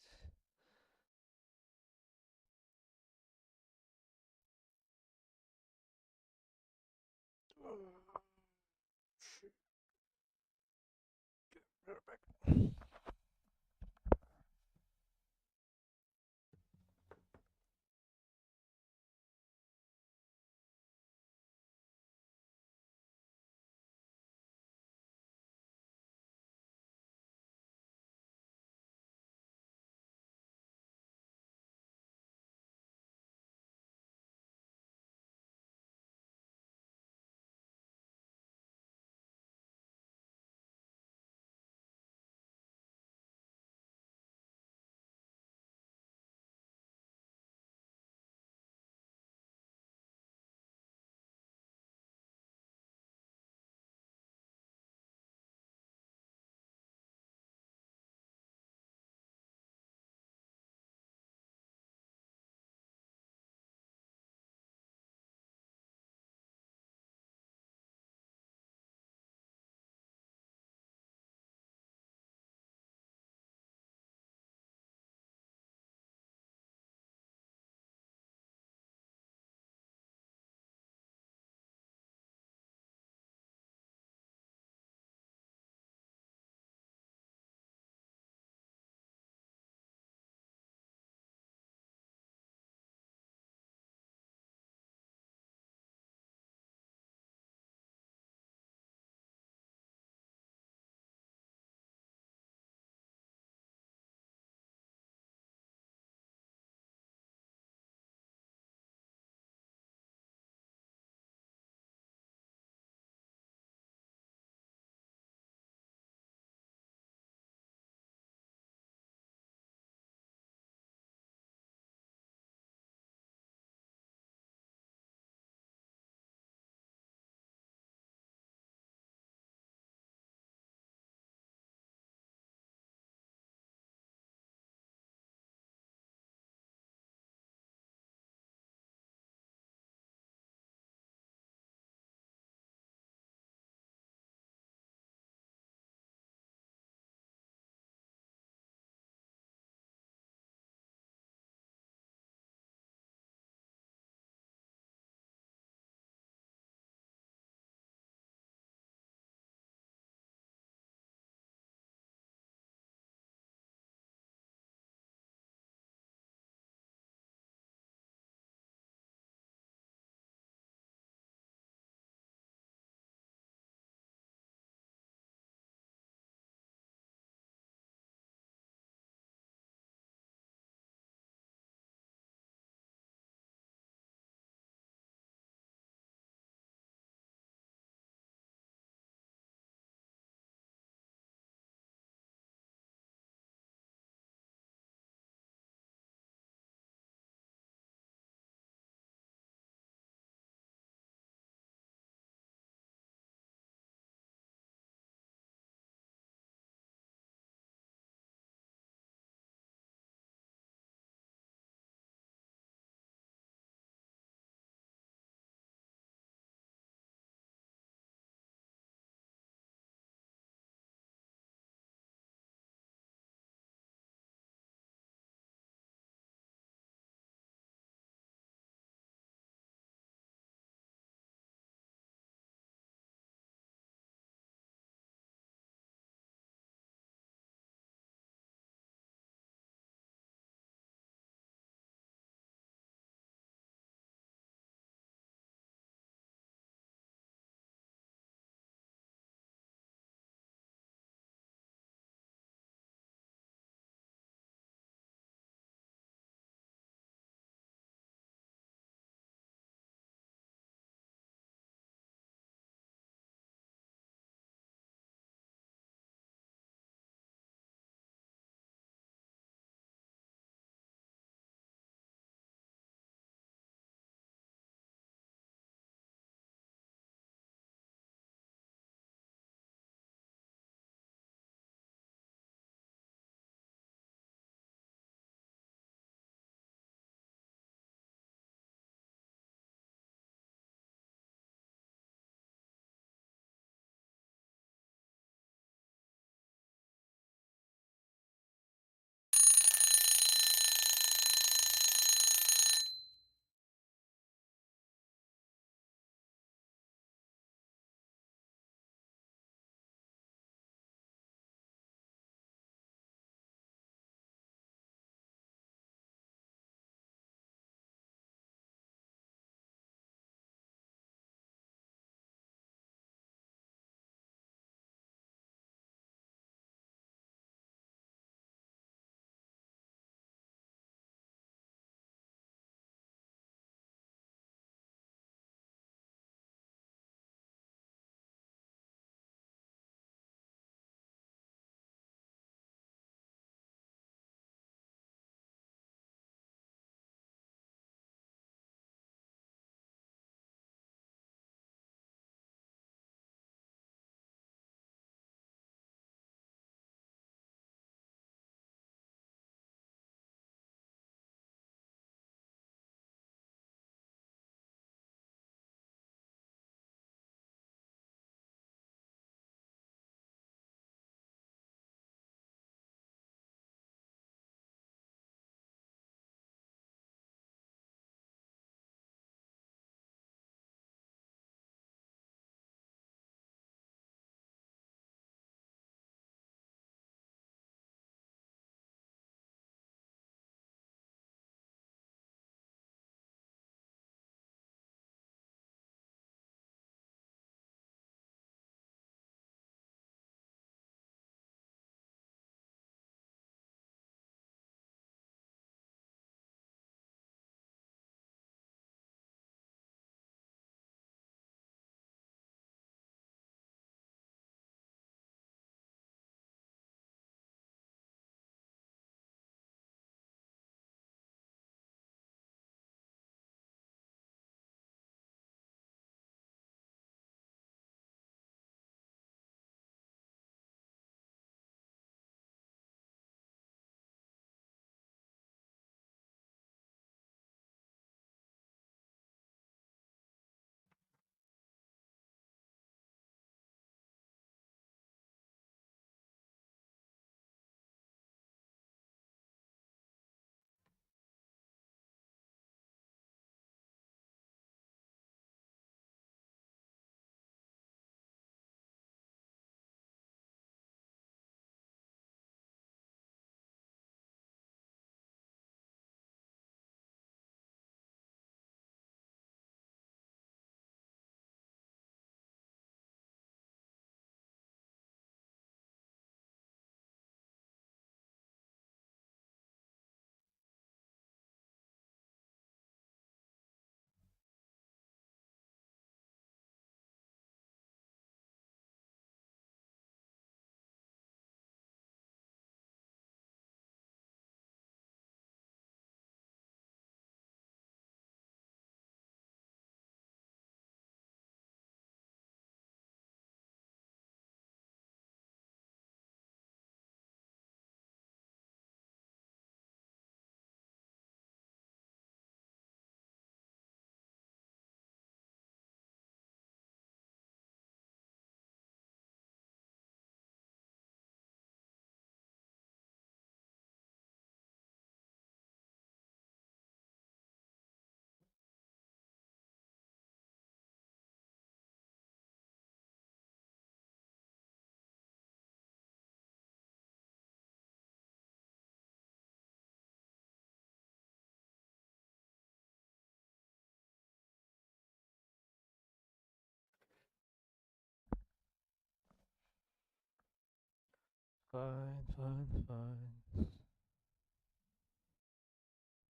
Fine.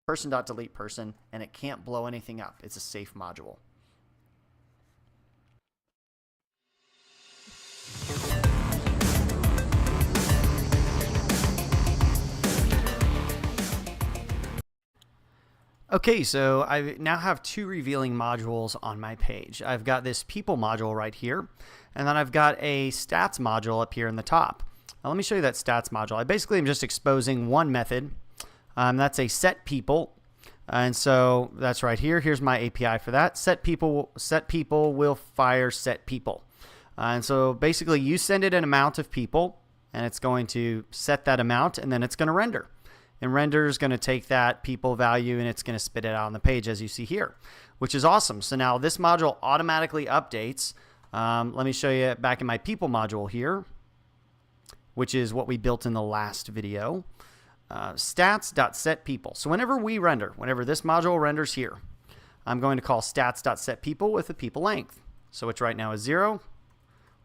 Person.delete person, and it can't blow anything up. It's a safe module. Okay, so I now have two revealing modules on my page. I've got this people module right here, and then I've got a stats module up here in the top. Now let me show you that stats module. I basically am just exposing one method. That's a set people. And so that's right here. Here's my API for that. Set people will fire set people. And so basically you send it an amount of people, and it's going to set that amount, and then it's going to render. And render is going to take that people value and it's going to spit it out on the page as you see here, which is awesome. So now this module automatically updates. Let me show you back in my people module here, which is what we built in the last video. Stats.setPeople. So whenever we render, whenever this module renders here, I'm going to call stats.setPeople with a people length. So which right now is 0.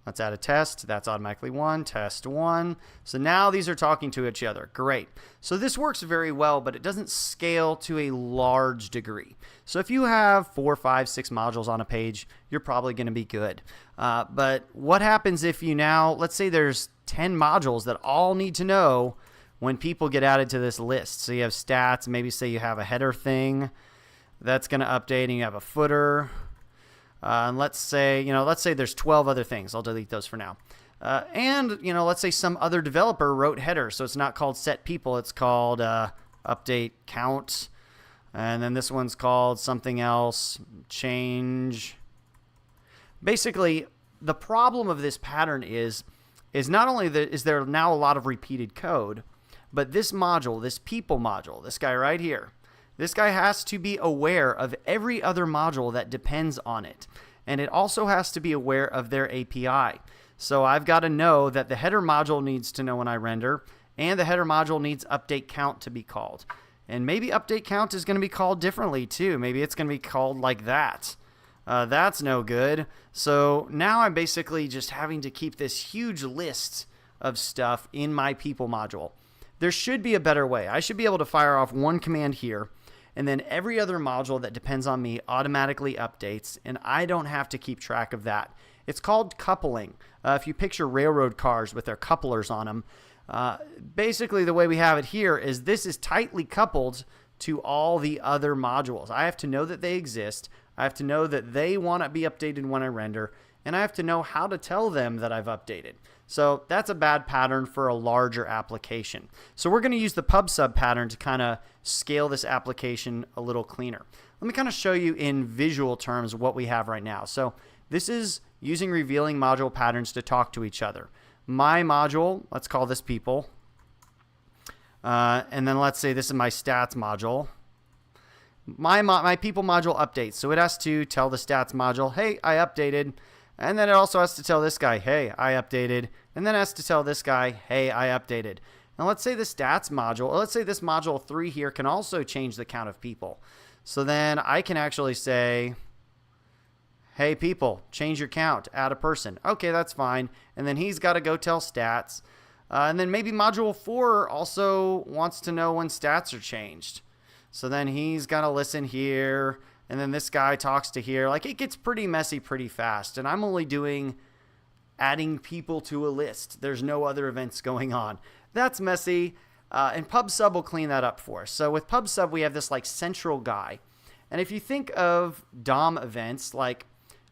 Let's add a test. That's automatically 1, test 1. So now these are talking to each other. Great. So this works very well, but it doesn't scale to a large degree. So if you have 4, 5, 6 modules on a page, you're probably going to be good. But what happens if you now, let's say there's 10 modules that all need to know when people get added to this list. So you have stats, maybe say you have a header thing that's going to update, and you have a footer. And let's say there's 12 other things. I'll delete those for now. And let's say some other developer wrote header, so it's not called set people, it's called update count. And then this one's called something else, change. Basically, the problem of this pattern is not only is there now a lot of repeated code, but this module, this people module, this guy right here, this guy has to be aware of every other module that depends on it. And it also has to be aware of their API. So I've got to know that the header module needs to know when I render, and the header module needs update count to be called. And maybe update count is going to be called differently too. Maybe it's going to be called like that. That's no good. So now I'm basically just having to keep this huge list of stuff in my people module. There should be a better way. I should be able to fire off one command here, and then every other module that depends on me automatically updates, and I don't have to keep track of that. It's called coupling. If you picture railroad cars with their couplers on them, basically the way we have it here is this is tightly coupled to all the other modules. I have to know that they exist. I have to know that they want to be updated when I render, and I have to know how to tell them that I've updated. So that's a bad pattern for a larger application. So we're going to use the pub/sub pattern to kind of scale this application a little cleaner. Let me kind of show you in visual terms what we have right now. So this is using revealing module patterns to talk to each other. My module, let's call this people. And then let's say this is my stats module. My people module updates. So it has to tell the stats module, hey, I updated. And then it also has to tell this guy, hey, I updated. And then it has to tell this guy, hey, I updated. Now let's say the stats module, or let's say this module 3 here can also change the count of people. So then I can actually say, hey, people, change your count, add a person. Okay, that's fine. And then he's got to go tell stats. And then maybe module 4 also wants to know when stats are changed. So then he's got to listen here. And then this guy talks to here. Like, it gets pretty messy pretty fast. And I'm only doing adding people to a list. There's no other events going on. That's messy. And pub/sub will clean that up for us. So with pub/sub, we have this like central guy. And if you think of DOM events, like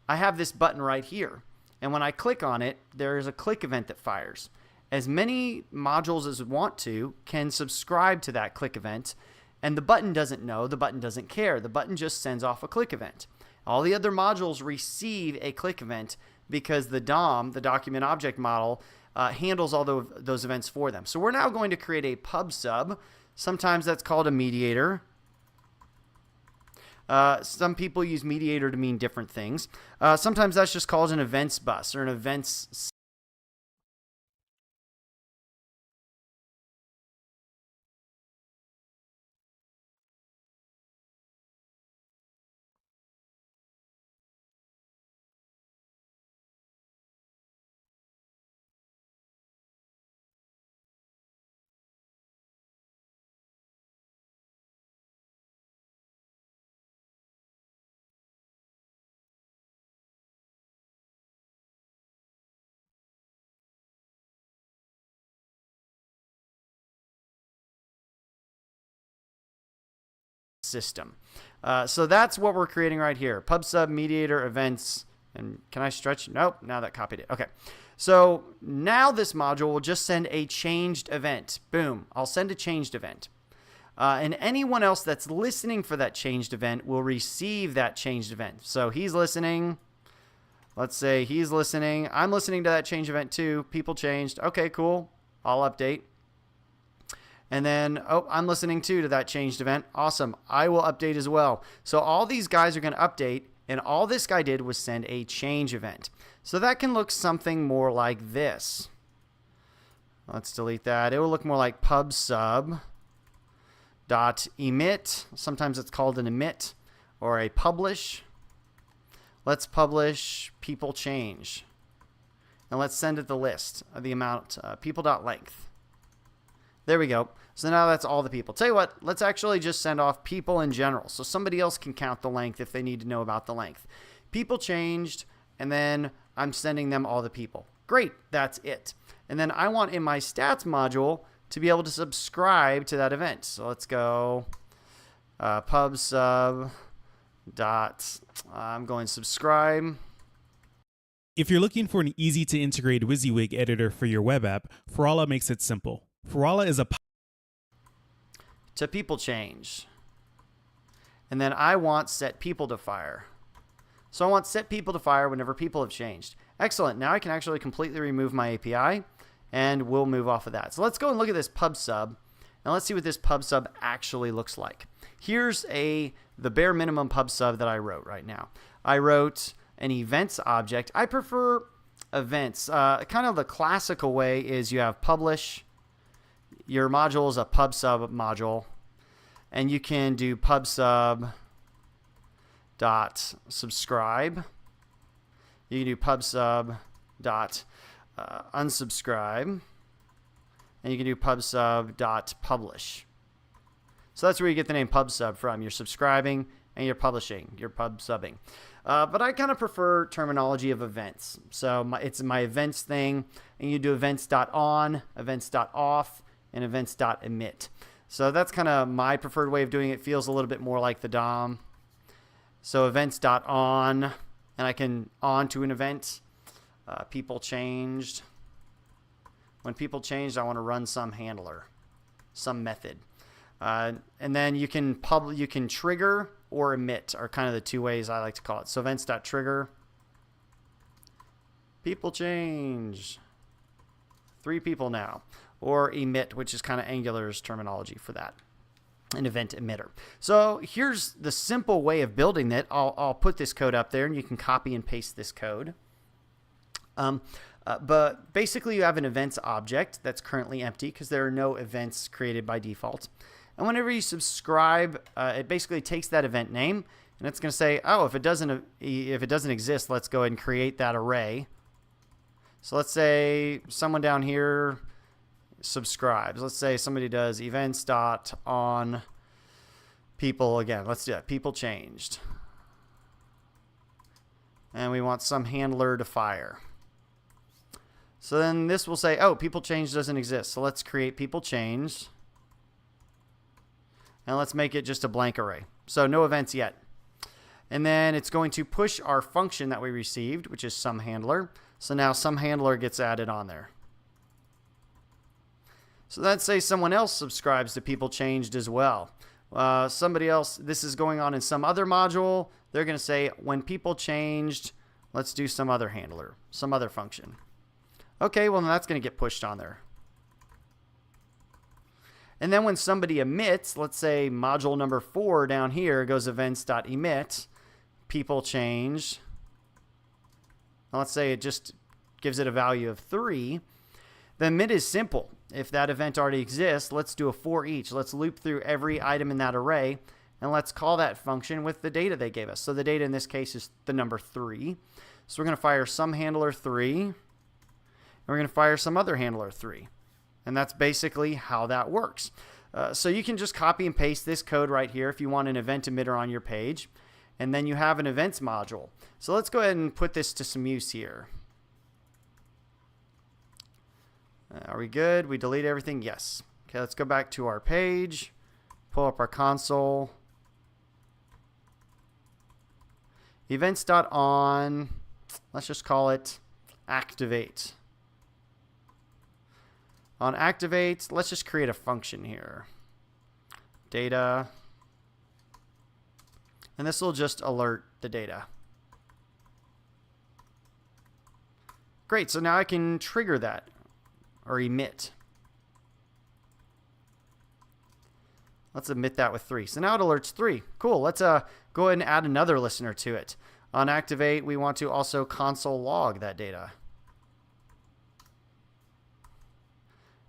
I have this button right here. And when I click on it, there's a click event that fires. As many modules as want to can subscribe to that click event. And the button doesn't know, the button doesn't care. The button just sends off a click event. All the other modules receive a click event because the DOM, the document object model, handles all those events for them. So we're now going to create a pub/sub. Sometimes that's called a mediator. Some people use mediator to mean different things. Sometimes that's just called an events bus or an events system. So that's what we're creating right here. Pub sub mediator events. And can I stretch? Nope. Now that copied it. Okay. So now this module will just send a changed event. Boom. I'll send a changed event. And anyone else that's listening for that changed event will receive that changed event. So he's listening. Let's say he's listening. I'm listening to that changed event too. People changed. Okay, cool. I'll update. And then, oh, I'm listening too to that changed event. Awesome. I will update as well. So all these guys are going to update, and all this guy did was send a change event. So that can look something more like this. Let's delete that. It will look more like pub sub dot emit. Sometimes it's called an emit or a publish. Let's publish people change. And let's send it the list of the amount people.length. There we go. So now that's all the people. Tell you what, let's actually just send off people in general. So somebody else can count the length if they need to know about the length. People changed, and then I'm sending them all the people. Great, that's it. And then I want in my stats module to be able to subscribe to that event. So let's go pub sub dot, I'm going subscribe. If you're looking for an easy to integrate WYSIWYG editor for your web app, Ferala makes it simple. Ferala is a to people change. And then I want set people to fire. So I want set people to fire whenever people have changed. Excellent. Now I can actually completely remove my API and we'll move off of that. So let's go and look at this pub sub and let's see what this pub sub actually looks like. Here's the bare minimum pub sub that I wrote right now. I wrote an events object. I prefer events. Kind of the classical way is you have publish. Your module is a pub sub module, and you can do pub sub dot subscribe. You can do pub sub dot unsubscribe, and you can do pub sub dot publish. So that's where you get the name pub sub from. You're subscribing and you're publishing. You're pub subbing. But I kind of prefer terminology of events. So it's my events thing, and you do events.on, events.off, and events.emit. So that's kind of my preferred way of doing it. Feels a little bit more like the DOM. So events.on, and I can on to an event. People changed. When people changed, I want to run some handler, some method. And then you can trigger or emit are kind of the two ways I like to call it. So events.trigger. People change. 3 people now. Or emit, which is kind of Angular's terminology for that. An event emitter. So here's the simple way of building it. I'll put this code up there and you can copy and paste this code. But basically you have an events object that's currently empty because there are no events created by default. And whenever you subscribe, it basically takes that event name and it's going to say, oh, if it doesn't exist, let's go ahead and create that array. So let's say someone down here subscribes. Let's say somebody does events.on people again. Let's do that. People changed. And we want some handler to fire. So then this will say, oh, people change doesn't exist. So let's create people change. And let's make it just a blank array. So no events yet. And then it's going to push our function that we received, which is some handler. So now some handler gets added on there. So let's say someone else subscribes to people changed as well. Somebody else, this is going on in some other module. They're going to say when people changed, let's do some other handler, some other function. Okay, well, that's going to get pushed on there. And then when somebody emits, let's say module number 4 down here goes events.emit, people change. Let's say it just gives it a value of 3. The emit is simple. If that event already exists, let's do a for each. Let's loop through every item in that array, and let's call that function with the data they gave us. So the data in this case is the number 3. So we're going to fire some handler 3, and we're going to fire some other handler 3. And that's basically how that works. So you can just copy and paste this code right here if you want an event emitter on your page. And then you have an events module. So let's go ahead and put this to some use here. Are we good? We delete everything? Yes. Okay, let's go back to our page, pull up our console. Events.on, let's just call it activate. On activate, let's just create a function here. Data. And this will just alert the data. Great, so now I can trigger that or emit. Let's emit that with 3. So now it alerts 3. Cool, let's go ahead and add another listener to it. On activate, we want to also console log that data.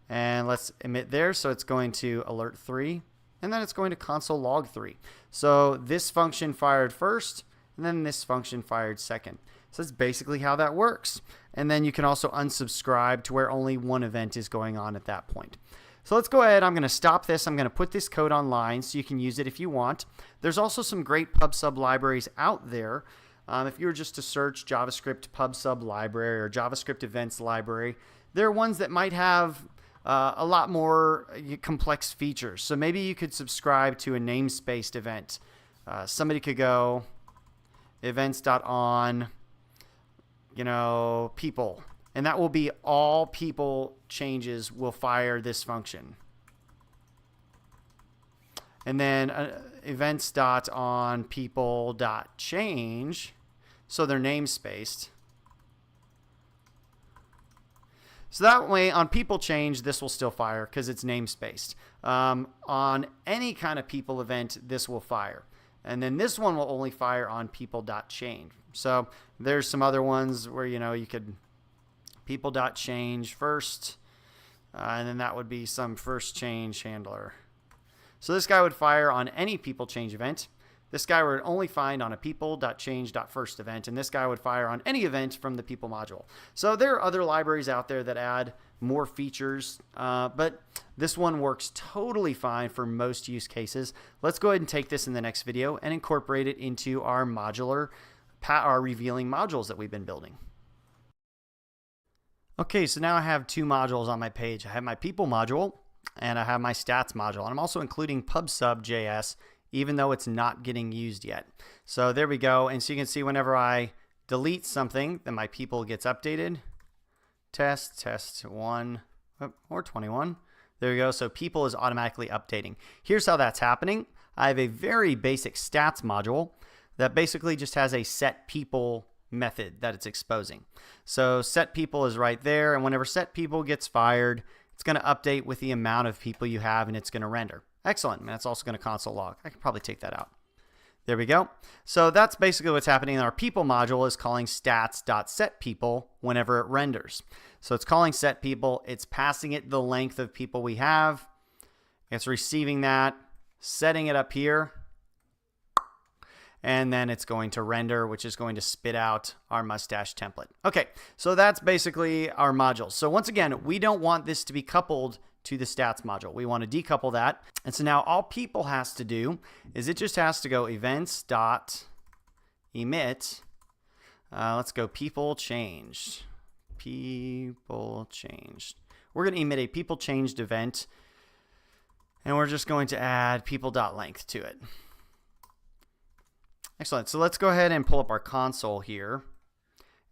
And let's emit there, so it's going to alert 3, and then it's going to console log 3. So this function fired first, and then this function fired second. So that's basically how that works. And then you can also unsubscribe to where only one event is going on at that point. So let's go ahead. I'm going to stop this. I'm going to put this code online so you can use it if you want. There's also some great PubSub libraries out there. If you were just to search JavaScript PubSub library or JavaScript events library, there are ones that might have a lot more complex features. So maybe you could subscribe to a namespaced event. Somebody could go events.on, people. And that will be all people changes will fire this function. And then events.on people.change. So they're namespaced. So that way on people change, this will still fire because it's namespaced. On any kind of people event, this will fire. And then this one will only fire on people.change. So there's some other ones where, you could people.change first, and then that would be some first change handler. So this guy would fire on any people change event. This guy would only find on a people.change.first event, and this guy would fire on any event from the people module. So there are other libraries out there that add more features, but this one works totally fine for most use cases. Let's go ahead and take this in the next video and incorporate it into our revealing modules that we've been building. Okay, so now I have 2 modules on my page. I have my people module and I have my stats module, and I'm also including PubSub.js even though it's not getting used yet. So there we go. And so you can see whenever I delete something, then my people gets updated. Test 1 or 21. There we go. So people is automatically updating. Here's how that's happening. I have a very basic stats module that basically just has a set people method that it's exposing. So set people is right there, and whenever set people gets fired, it's going to update with the amount of people you have, and it's going to render. Excellent. And that's also going to console log. I could probably take that out. There we go. So that's basically what's happening. Our people module is calling stats.setPeople whenever it renders. So it's calling setPeople. It's passing it the length of people we have. It's receiving that, setting it up here, and then it's going to render, which is going to spit out our mustache template. Okay, so that's basically our modules. So once again, we don't want this to be coupled to the stats module. We want to decouple that. And so now all people has to do is it just has to go events.emit. Let's go people changed. People changed. We're going to emit a people changed event, and we're just going to add people.length to it. Excellent. So let's go ahead and pull up our console here.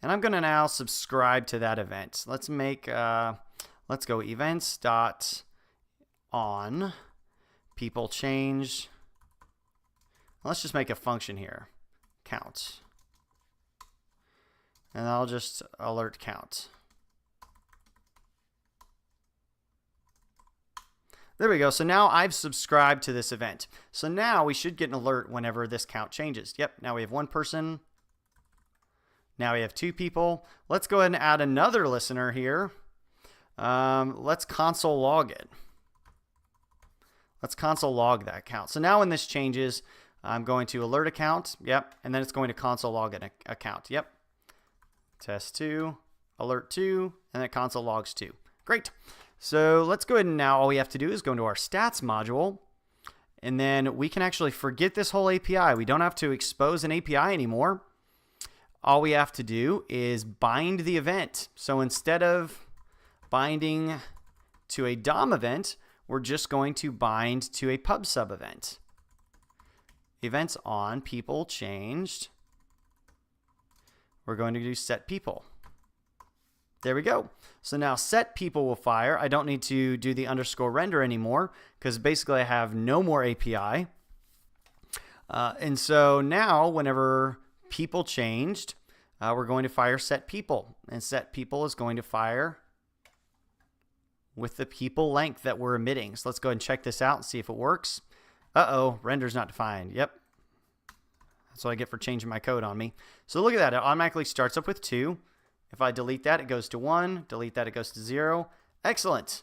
And I'm going to now subscribe to that event. Let's make, let's go events.on people change. Let's just make a function here, count. And I'll just alert count. There we go. So now I've subscribed to this event. So now we should get an alert whenever this count changes. Yep, now we have 1 person. Now we have 2 people. Let's go ahead and add another listener here. Let's console log it. Let's console log that count. So now when this changes, I'm going to alert a count. Yep, and then it's going to console log an account. Yep. Test 2, alert 2, and then console logs 2. Great. So let's go ahead and now all we have to do is go into our stats module, and then we can actually forget this whole API. We don't have to expose an API anymore. All we have to do is bind the event. So instead of binding to a DOM event, we're just going to bind to a PubSub event. Events on people changed we're going to do set people. There we go. So now set people will fire. I don't need to do the underscore render anymore because basically I have no more API. And so now whenever people changed, we're going to fire set people. And set people is going to fire with the people length that we're emitting. So let's go ahead and check this out and see if it works. Uh-oh, render's not defined. Yep. That's what I get for changing my code on me. So look at that. It automatically starts up with 2. If I delete that, it goes to 1. Delete that, it goes to 0. Excellent.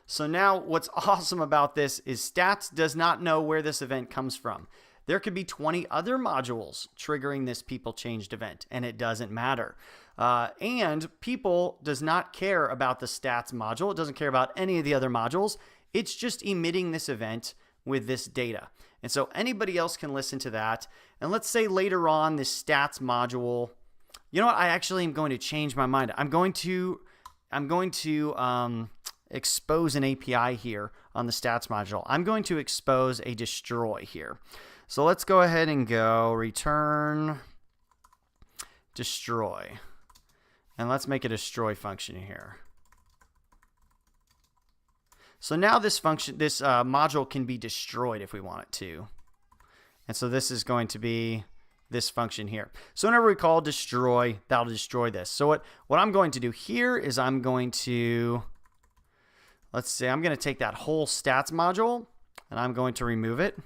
So now what's awesome about this is stats does not know where this event comes from. There could be 20 other modules triggering this people changed event, and it doesn't matter. And people does not care about the stats module. It doesn't care about any of the other modules. It's just emitting this event with this data. And so anybody else can listen to that. And let's say later on this stats module, you know what? I actually am going to change my mind. I'm going to expose an API here on the stats module. I'm going to expose a destroy here. So let's go ahead and go return destroy. And let's make a destroy function here. So now this function, this module can be destroyed if we want it to. And so this is going to be this function here. So whenever we call destroy, that'll destroy this. So what I'm going to do here is I'm going to, let's say I'm going to take that whole stats module and I'm going to remove it.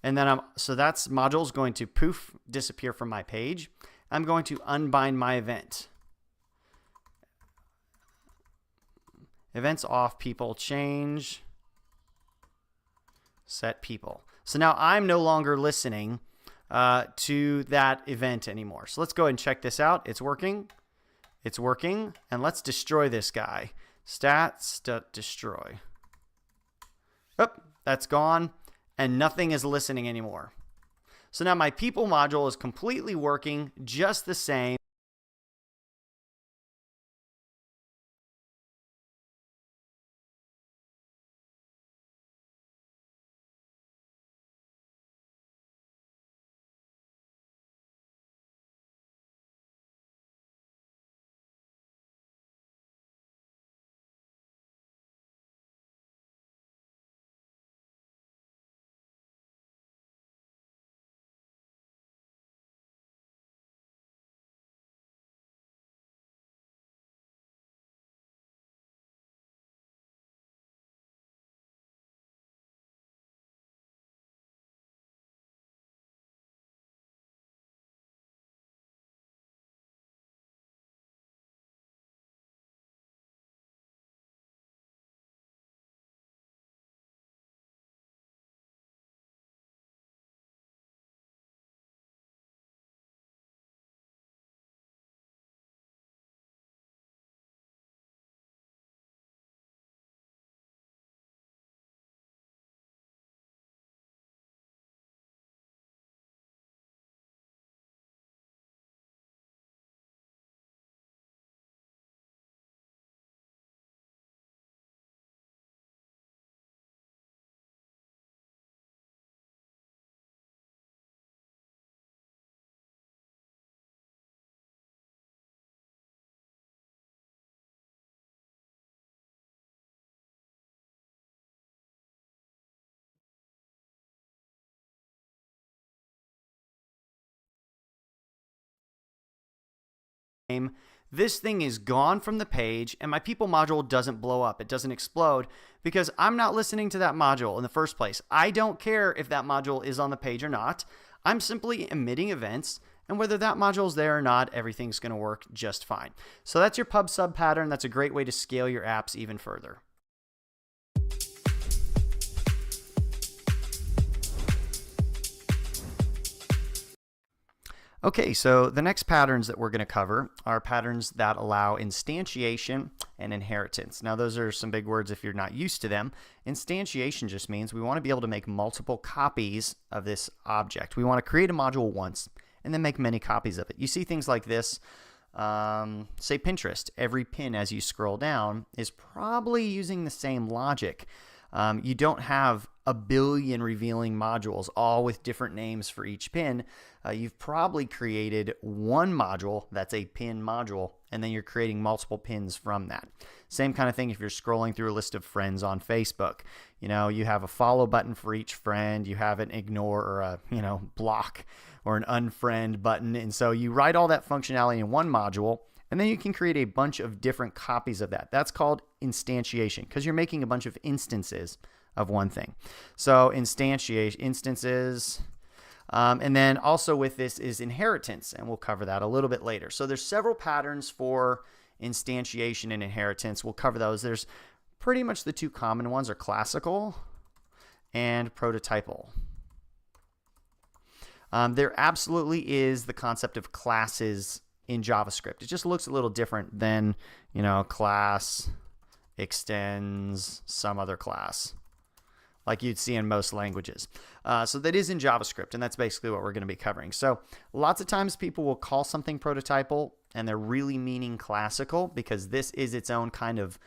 And then so that's module is going to poof, disappear from my page. I'm going to unbind my event. Events off, people change, set people. So now I'm no longer listening to that event anymore. So let's go ahead and check this out. It's working. It's working. And let's destroy this guy. Stats.destroy. Oh, that's gone. And nothing is listening anymore. So now my people module is completely working just the same. This thing is gone from the page and my people module doesn't blow up. It doesn't explode because I'm not listening to that module in the first place. I don't care if that module is on the page or not. I'm simply emitting events, and whether that module is there or not, everything's going to work just fine. So that's your pub sub pattern. That's a great way to scale your apps even further. Okay, so the next patterns that we're going to cover are patterns that allow instantiation and inheritance. Now, those are some big words if you're not used to them. Instantiation just means we want to be able to make multiple copies of this object. We want to create a module once and then make many copies of it. You see things like this. Say Pinterest. Every pin as you scroll down is probably using the same logic. You don't have a billion revealing modules, all with different names for each pin. You've probably created one module that's a pin module, and then you're creating multiple pins from that. Same kind of thing if you're scrolling through a list of friends on Facebook. You know, you have a follow button for each friend, you have an ignore or a, block or an unfriend button. And so you write all that functionality in one module, and then you can create a bunch of different copies of that. That's called instantiation, because you're making a bunch of instances of one thing. So instantiation instances. And then also with this is inheritance, and we'll cover that a little bit later. So there's several patterns for instantiation and inheritance. We'll cover those. There's pretty much the two common ones are classical and prototypal. There absolutely is the concept of classes in JavaScript. It just looks a little different than, class extends some other class, like you'd see in most languages. So that is in JavaScript, and that's basically what we're going to be covering. So lots of times people will call something prototypal, and they're really meaning classical, because this is its own kind of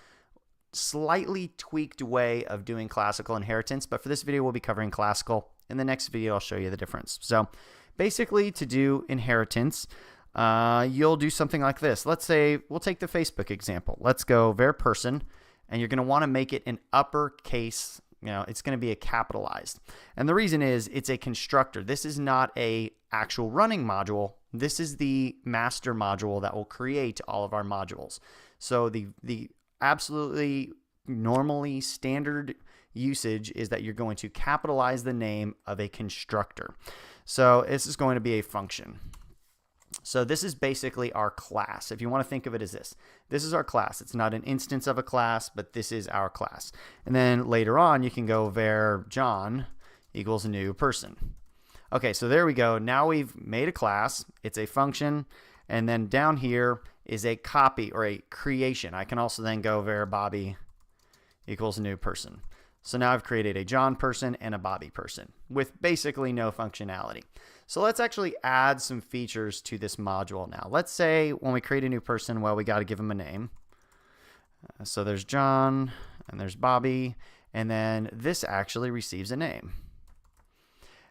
slightly tweaked way of doing classical inheritance. But for this video, we'll be covering classical. In the next video, I'll show you the difference. So basically, to do inheritance, you'll do something like this. Let's say we'll take the Facebook example. Let's go var person, and you're going to want to make it an uppercase. It's going to be a capitalized. And the reason is it's a constructor. This is not a actual running module. This is the master module that will create all of our modules. So the absolutely normally standard usage is that you're going to capitalize the name of a constructor. So this is going to be a function. So this is basically our class. If you want to think of it as this is our class. It's not an instance of a class, but this is our class. And then later on, you can go var John equals new person. Okay, so there we go. Now we've made a class. It's a function. And then down here is a copy or a creation. I can also then go var Bobby equals new person. So now I've created a John person and a Bobby person with basically no functionality. So let's actually add some features to this module now. Let's say when we create a new person, well, we got to give them a name. So there's John and there's Bobby, and then this actually receives a name.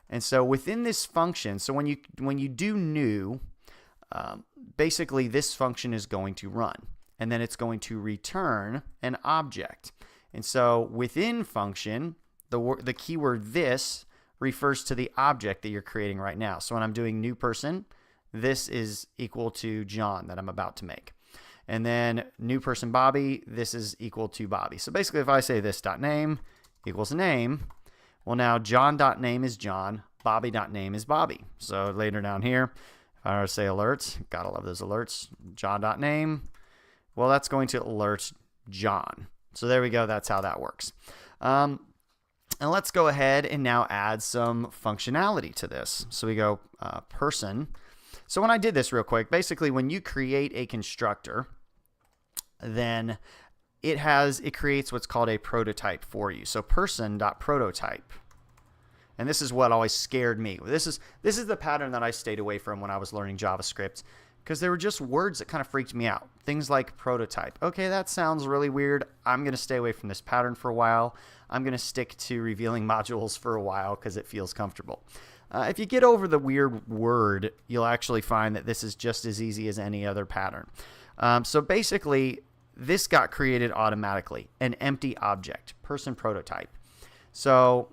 And so within this function, so when you do new, basically this function is going to run, and then it's going to return an object. And so within function, the keyword this refers to the object that you're creating right now. So when I'm doing new person, this is equal to John that I'm about to make. And then new person Bobby, this is equal to Bobby. So basically if I say this.name equals name, well now John.name is John, Bobby.name is Bobby. So later down here, if I were to say alerts, gotta love those alerts, John.name, well that's going to alert John. So there we go, that's how that works. And let's go ahead and now add some functionality to this. So we go person. So when I did this real quick, basically when you create a constructor, then it creates what's called a prototype for you. So person.prototype. And this is what always scared me. This is the pattern that I stayed away from when I was learning JavaScript, because there were just words that kind of freaked me out. Things like prototype. Okay, that sounds really weird. I'm going to stay away from this pattern for a while. I'm going to stick to revealing modules for a while because it feels comfortable. If you get over the weird word, you'll actually find that this is just as easy as any other pattern. So basically, this got created automatically, an empty object, person prototype. So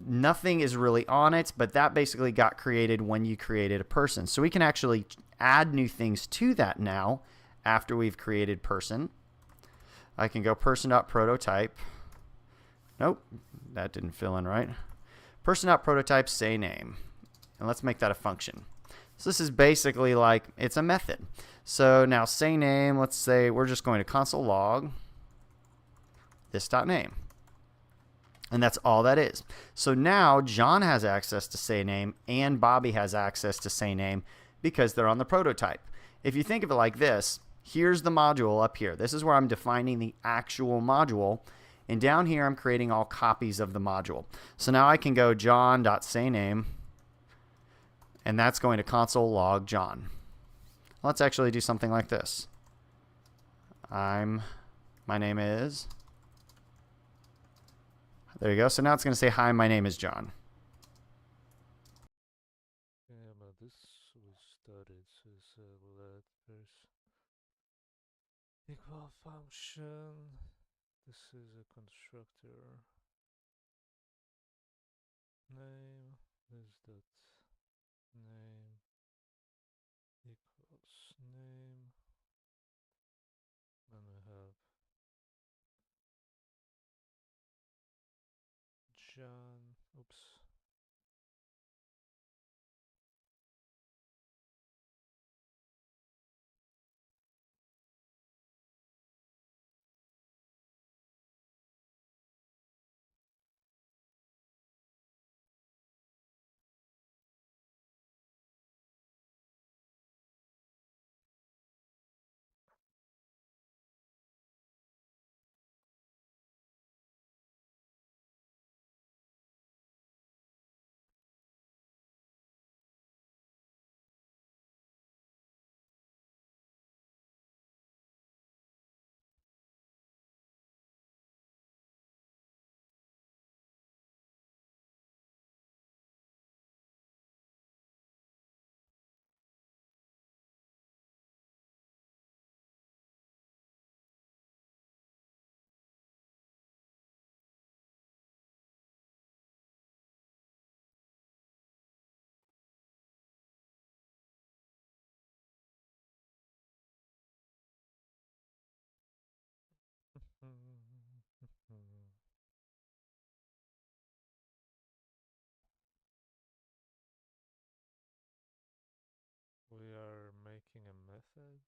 nothing is really on it, but that basically got created when you created a person. So we can actually add new things to that now after we've created person. I can go person.prototype. Nope, that didn't fill in right. Person.prototype say name. And let's make that a function. So this is basically like, it's a method. So now say name, let's say we're just going to console log this.name. And that's all that is. So now John has access to say name and Bobby has access to say name because they're on the prototype. If you think of it like this, here's the module up here. This is where I'm defining the actual module. And down here, I'm creating all copies of the module. So now I can go john.sayname, and that's going to console log John. Let's actually do something like this. My name is There you go. So now it's going to say, hi, my name is John. Yeah, but this we studied, so let there's equal function. This is a constructor name. Is that name equals name, and we have John. Oops. We are making a method.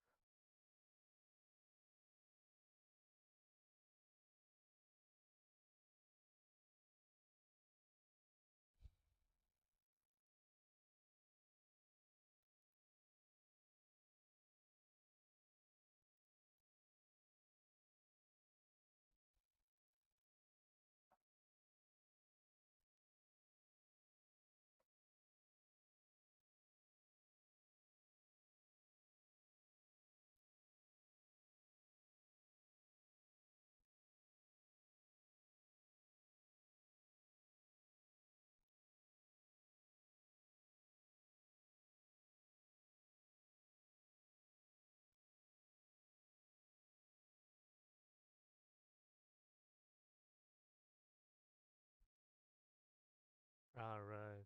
All right.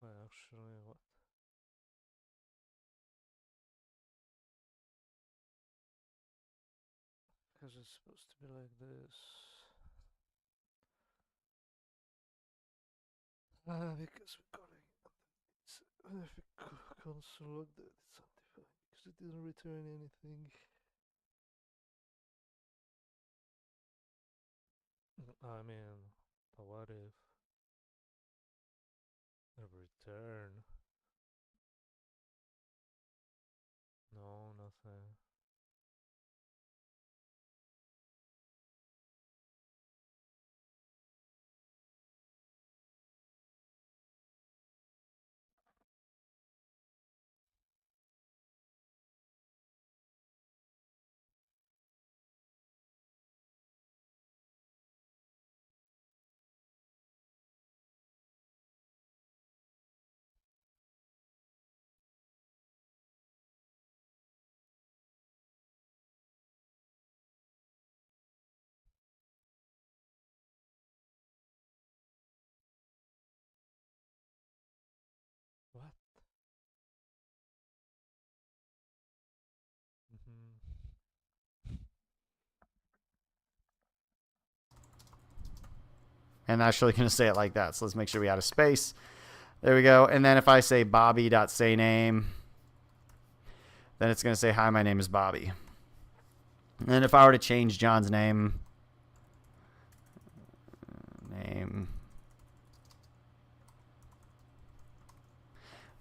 Well, actually, what? Because it's supposed to be like this. Because we're calling it's if we console log that it's undefined because it didn't return anything. I mean, but what if a return? No, nothing. What? And actually going to say it like that. So let's make sure we add a space. There we go. And then if I say Bobby.sayName, then it's going to say, hi, my name is Bobby. And then if I were to change John's name,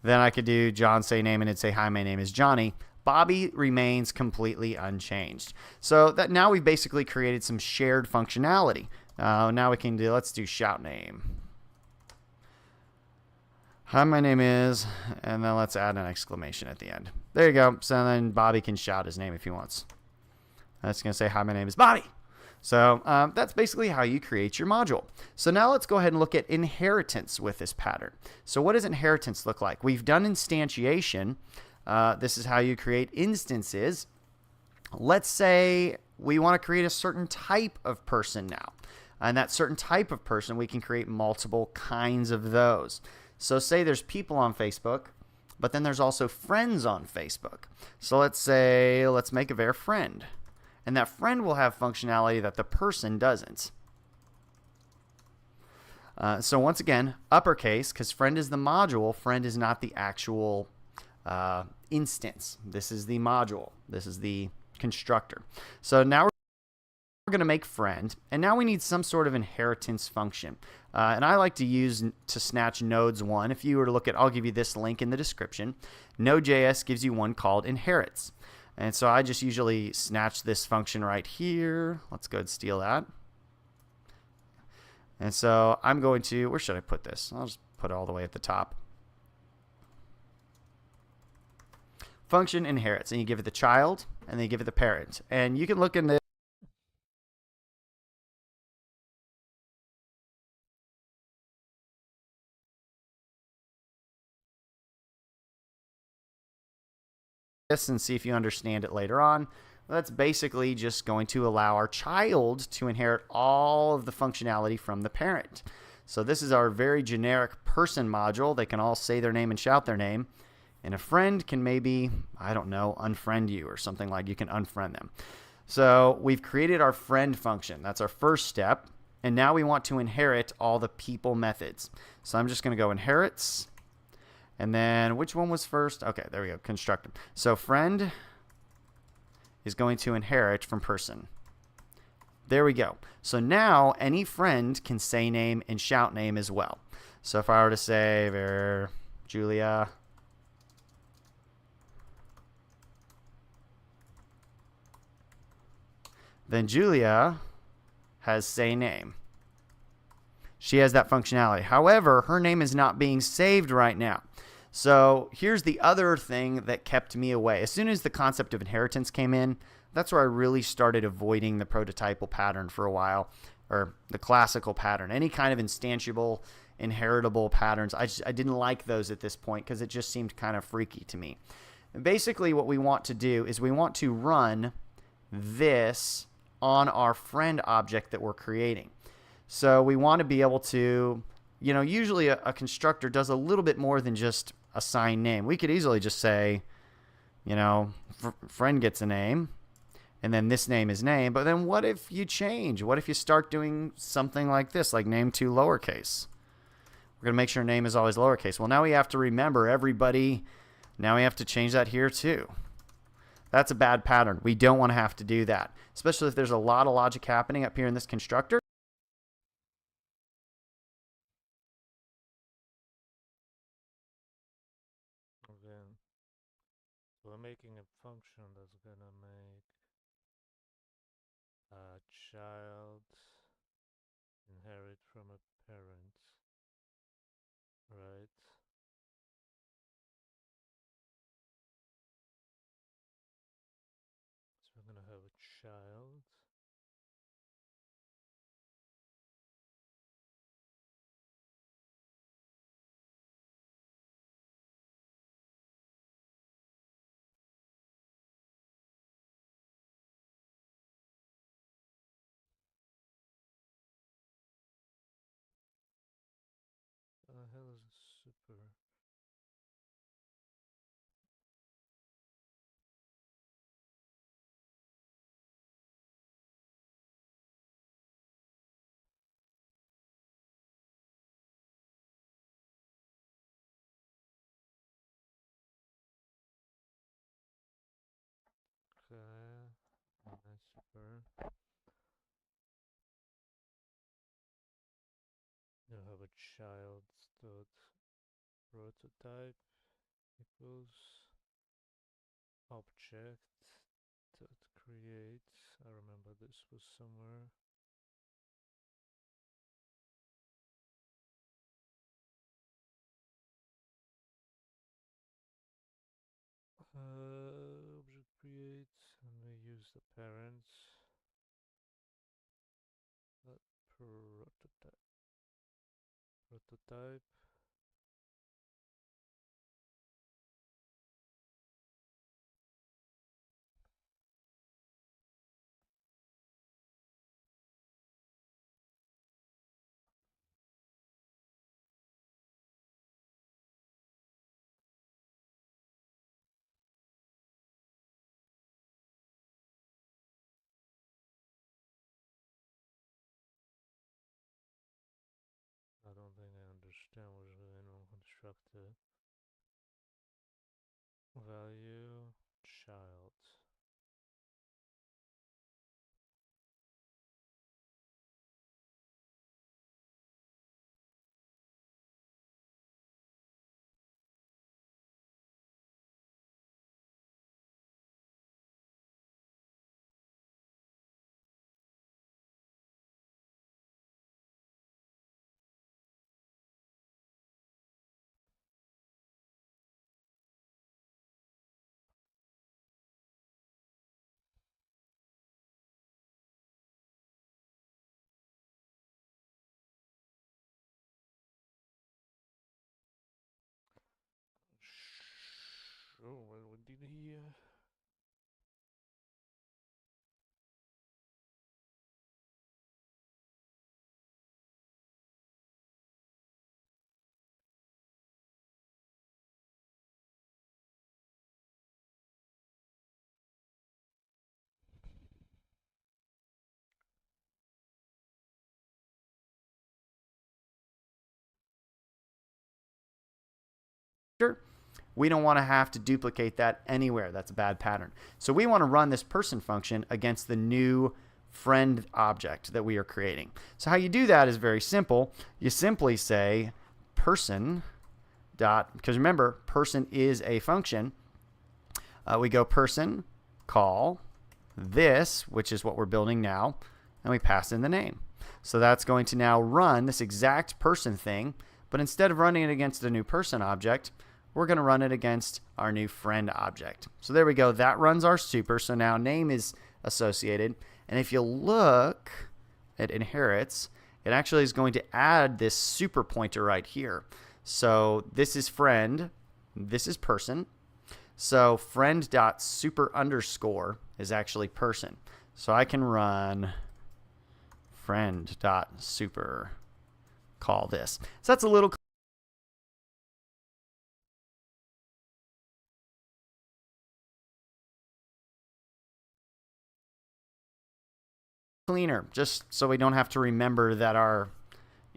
then I could do John say name and it'd say, hi, my name is Johnny. Bobby remains completely unchanged. So that now we've basically created some shared functionality. Now we can do, let's do shout name. Hi, my name is, and then let's add an exclamation at the end. There you go. So then Bobby can shout his name if he wants. That's going to say, hi, my name is Bobby. So that's basically how you create your module. So now let's go ahead and look at inheritance with this pattern. So what does inheritance look like? We've done instantiation. This is how you create instances. Let's say we want to create a certain type of person now. And that certain type of person, we can create multiple kinds of those. So say there's people on Facebook, but then there's also friends on Facebook. So let's make a var friend. And that friend will have functionality that the person doesn't. So once again, uppercase, because friend is the module, friend is not the actual instance. This is the module. This is the constructor. So now we're going to make friend, and now we need some sort of inheritance function. And I like to use to snatch nodes one. If you were to look at, I'll give you this link in the description. Node.js gives you one called inherits. And so I just usually snatch this function right here. Let's go ahead and steal that. And so I'm going to, where should I put this? I'll just put it all the way at the top. Function inherits, and you give it the child, and then you give it the parent. And you can look in the and see if you understand it later on. Well, that's basically just going to allow our child to inherit all of the functionality from the parent. So this is our very generic person module. They can all say their name and shout their name. And a friend can maybe, I don't know, unfriend you or something like you can unfriend them. So we've created our friend function. That's our first step. And now we want to inherit all the people methods. So I'm just going to go inherits. And then which one was first? Okay, there we go, constructor. So friend is going to inherit from person. There we go. So now any friend can say name and shout name as well. So if I were to say Julia, then Julia has say name. She has that functionality. However, her name is not being saved right now. So here's the other thing that kept me away. As soon as the concept of inheritance came in, that's where I really started avoiding the prototypal pattern for a while, or the classical pattern. Any kind of instantiable, inheritable patterns, I didn't like those at this point because it just seemed kind of freaky to me. And basically what we want to do is we want to run this on our friend object that we're creating. So we want to be able to, you know, usually a constructor does a little bit more than just assign name. We could easily just say, you know, friend gets a name, and then this name is name. But then what if you change? What if you start doing something like this, like name to lowercase? We're going to make sure name is always lowercase. Well, now we have to remember everybody. Now we have to change that here too. That's a bad pattern. We don't want to have to do that, especially if there's a lot of logic happening up here in this constructor. Again, so we're making a function that's gonna make a child inherit from a parent, right? So we're gonna have a child. What the hell is a super? Okay, nice super. You have a child dot prototype equals object dot create. I remember this was somewhere. is the parent. Prototype. Prototype. I don't think I understand what's going on. Constructor. Value. Child. Sure, what did he... We don't want to have to duplicate that anywhere. That's a bad pattern. So we want to run this person function against the new friend object that we are creating. So how you do that is very simple. You simply say person dot, because remember, person is a function. We go person call this, which is what we're building now, and we pass in the name. So that's going to now run this exact person thing, but instead of running it against the new person object, we're going to run it against our new friend object. So there we go. That runs our super. So now name is associated. And if you look at inherits, it actually is going to add this super pointer right here. So this is friend. This is person. So friend.super underscore is actually person. So I can run friend.super call this. So that's a little cleaner, just so we don't have to remember that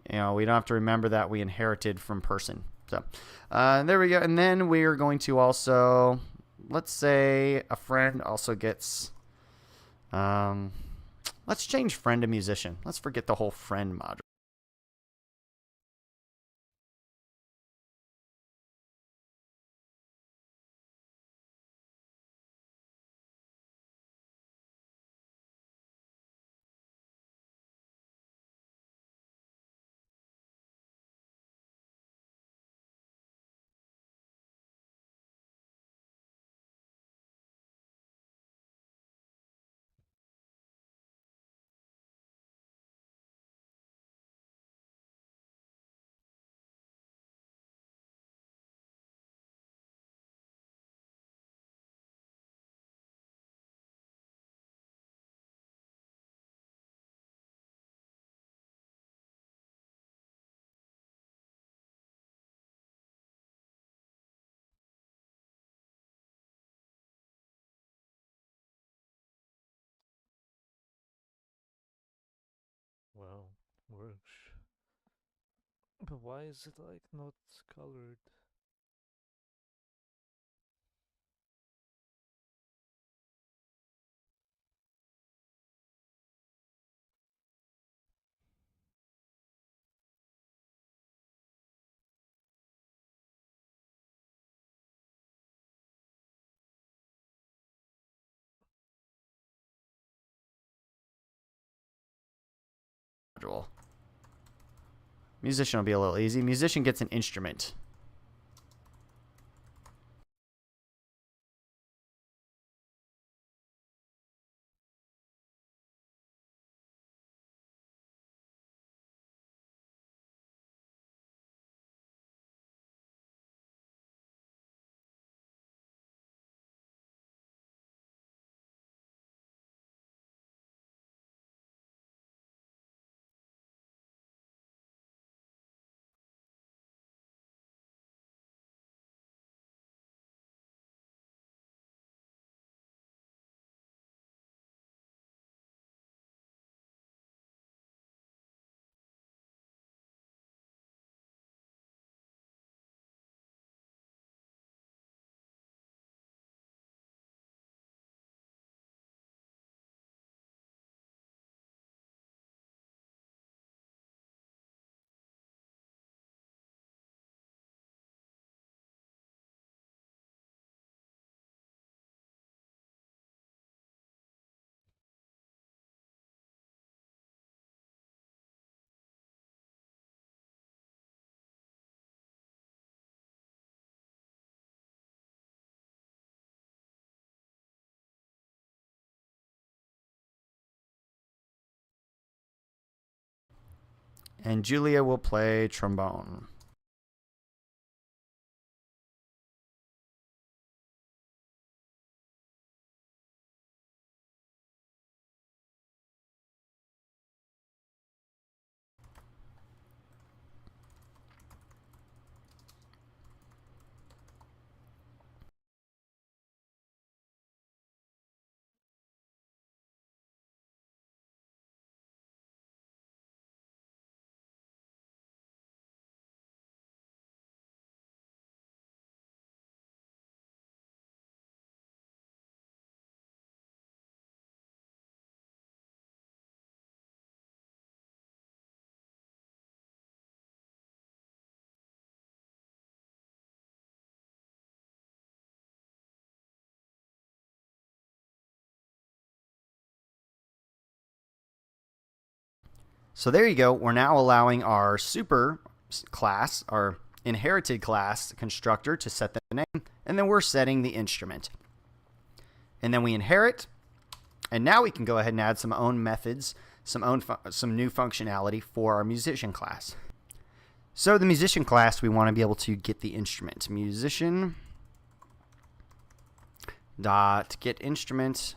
we don't have to remember that we inherited from person. So there we go. And then we are going to also, let's say a friend also gets, let's change friend to musician. Let's forget the whole friend module. Well, works. But why is it like not colored? Musician will be a little easy. Musician gets an instrument. And Julia will play trombone. So there you go. We're now allowing our super class, our inherited class constructor, to set the name, and then we're setting the instrument. And then we inherit, and now we can go ahead and add some own methods, some new functionality for our musician class. So the musician class, we want to be able to get the instrument. Musician dot get instrument.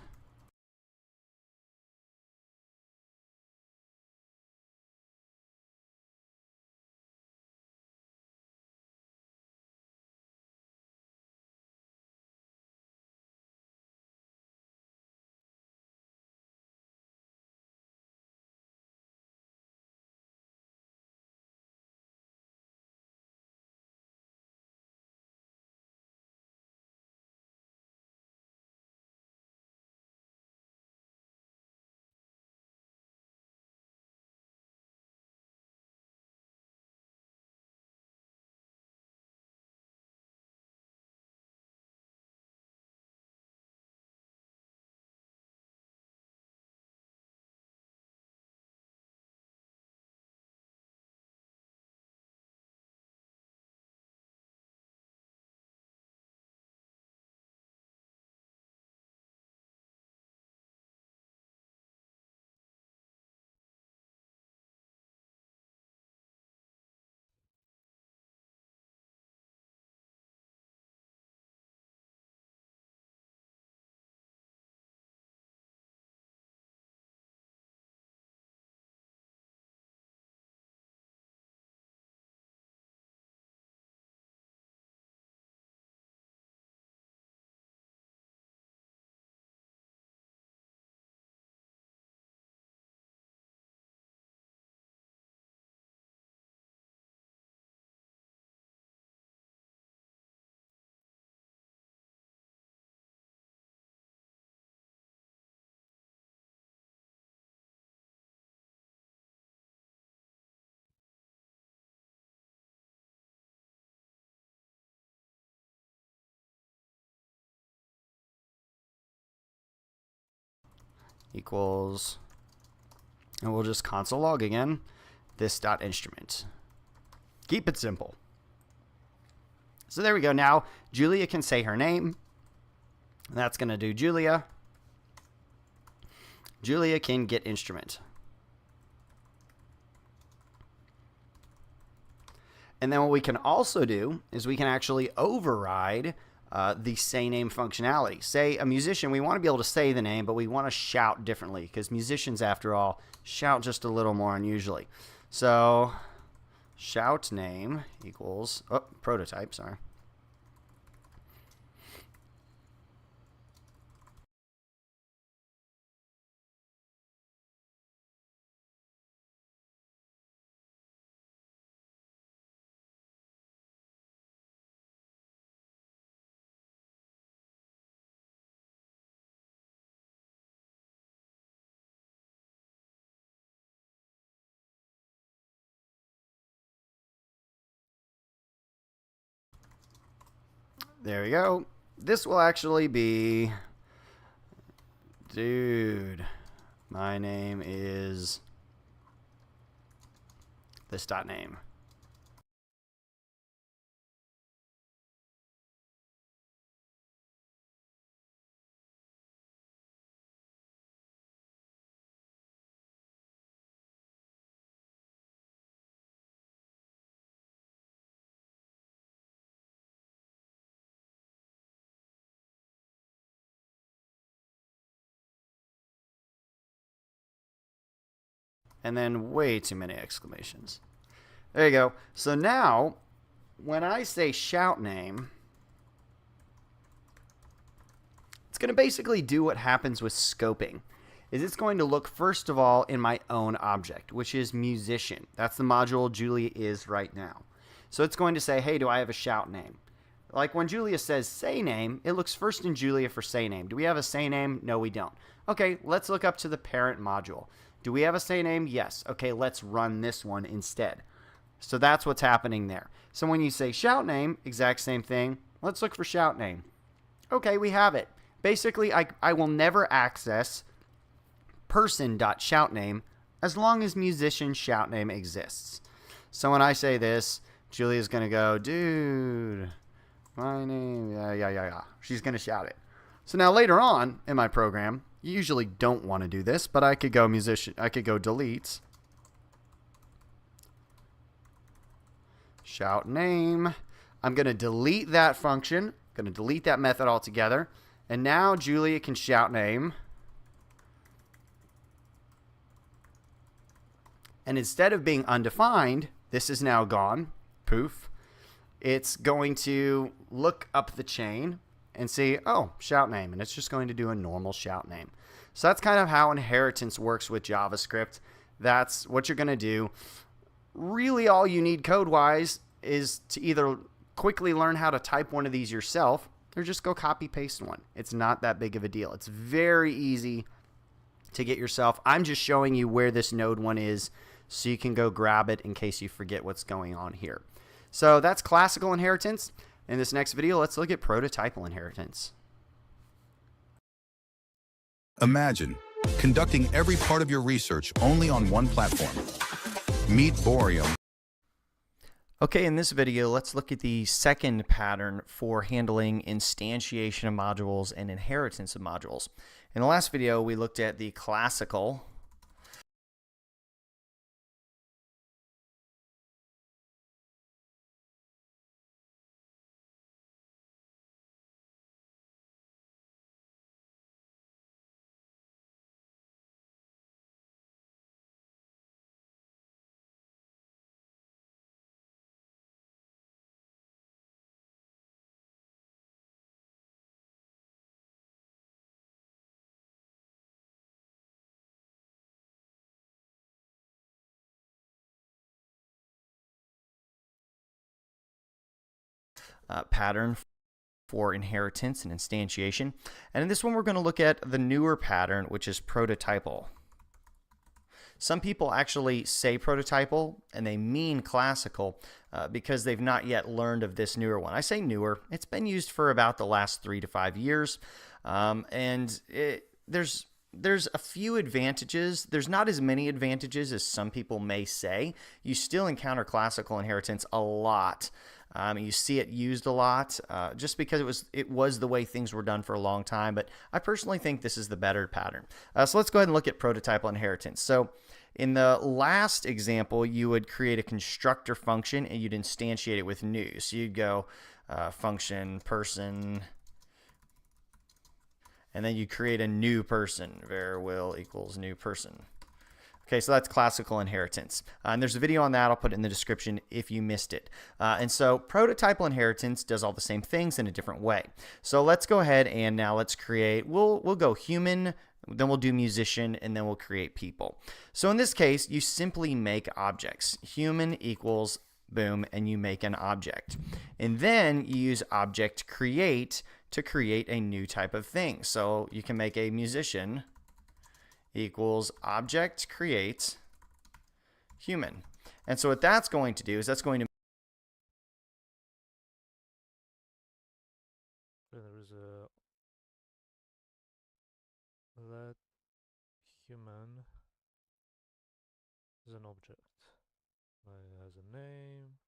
Equals, and we'll just console log again, this dot instrument. Keep it simple. So there we go. Now Julia can say her name. That's going to do Julia. Julia can get instrument. And then what we can also do is we can actually override the say name functionality. Say a musician, we want to be able to say the name, but we want to shout differently because musicians, after all, shout just a little more unusually. So shout name equals, prototype, sorry. There we go. This will actually be, dude, my name is this dot name. and then way too many exclamations. There you go. So now, when I say shout name, it's going to basically do what happens with scoping. Is it's going to look first of all in my own object, which is musician. That's the module Julia is right now. So it's going to say, hey, do I have a shout name? Like when Julia says say name, it looks first in Julia for say name. Do we have a say name? No, we don't. Okay, let's look up to the parent module. Do we have a say name? Yes. Okay, let's run this one instead. So that's what's happening there. So when you say shout name, exact same thing. Let's look for shout name. Okay, we have it. Basically, I will never access person.shoutName as long as musician shout name exists. So when I say this, Julia's going to go, dude, my name, yeah. She's going to shout it. So now later on in my program, you usually don't want to do this, but I could go musician, I could go delete shout name. I'm going to delete that function, going to delete that method altogether. And now Julia can shout name. And instead of being undefined, this is now gone. Poof. It's going to look up the chain and see, oh, shout name. And it's just going to do a normal shout name. So that's kind of how inheritance works with JavaScript. That's what you're going to do. Really, all you need code-wise is to either quickly learn how to type one of these yourself, or just go copy paste one. It's not that big of a deal. It's very easy to get yourself. I'm just showing you where this node one is so you can go grab it in case you forget what's going on here. So that's classical inheritance. In this next video, let's look at prototypal inheritance. Imagine conducting every part of your research only on one platform. Meet Boreum. Okay, in this video, let's look at the second pattern for handling instantiation of modules and inheritance of modules. In the last video, we looked at the classical pattern for inheritance and instantiation. And in this one, we're going to look at the newer pattern, which is prototypal. Some people actually say prototypal and they mean classical because they've not yet learned of this newer one. I say newer. It's been used for about the last 3 to 5 years. There's a few advantages. There's not as many advantages as some people may say. You still encounter classical inheritance a lot. You see it used a lot just because it was the way things were done for a long time. But I personally think this is the better pattern. So let's go ahead and look at prototypal inheritance. So in the last example, you would create a constructor function and you'd instantiate it with new. So you'd go function person, and then you create a new person. Var will equals new person. Okay, so that's classical inheritance. And there's a video on that. I'll put it in the description if you missed it. And so prototypal inheritance does all the same things in a different way. So let's go ahead and now let's create, we'll go human, then we'll do musician, and then we'll create people. So in this case, you simply make objects. Human equals boom, and you make an object. And then you use object create to create a new type of thing. So you can make a musician equals object create human. And so what that's going to do is that's going to There is a let human is an object. It has a name.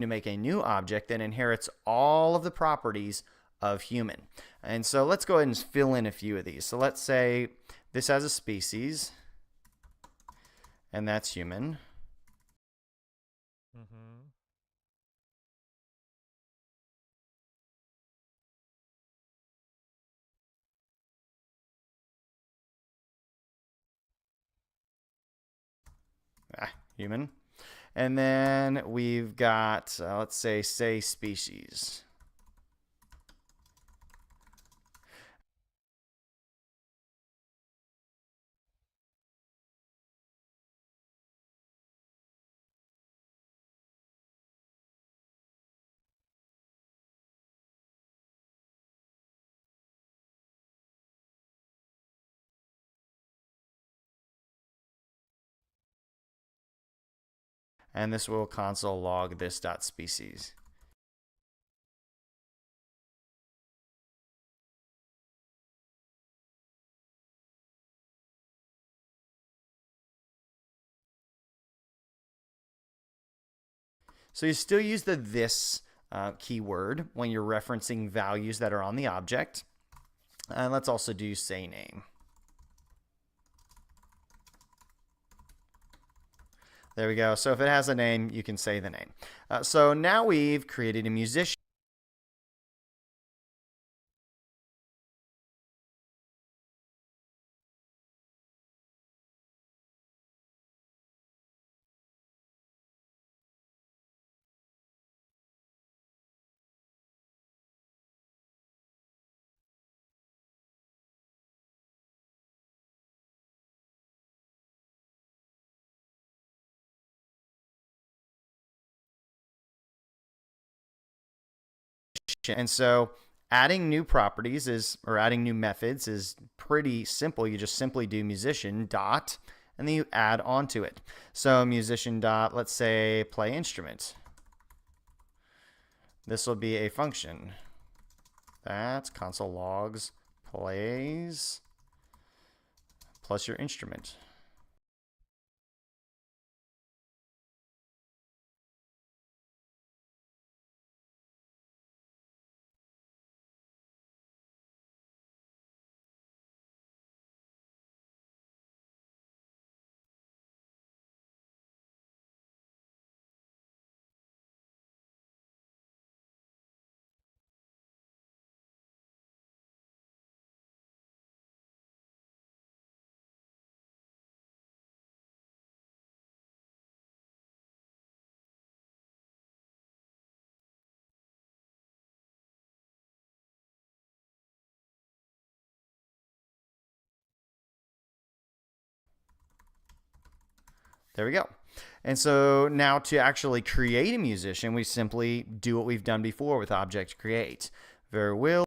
to make a new object that inherits all of the properties of human. And so let's go ahead and fill in a few of these. So let's say this has a species, and that's human. Human. And then we've got, let's say species. And this will console log this dot species. So you still use the this keyword when you're referencing values that are on the object. And let's also do say name. There we go. So if it has a name, you can say the name. So now we've created a musician. And so adding new properties or adding new methods is pretty simple. You just simply do musician dot, and then you add onto it. So musician dot, let's say play instrument. This will be a function. That's console logs plays plus your instrument. There we go. And so now to actually create a musician, we simply do what we've done before with object create. Var will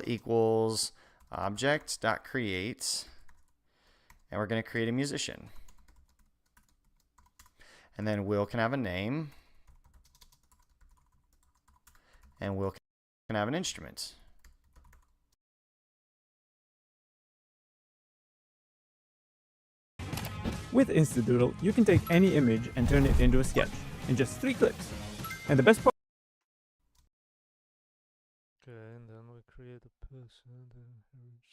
equals object.create, and we're going to create a musician. And then will can have a name, and will can have an instrument. With Instadoodle, you can take any image and turn it into a sketch in just 3 clicks. And the best part Okay, and then we create a person that inherits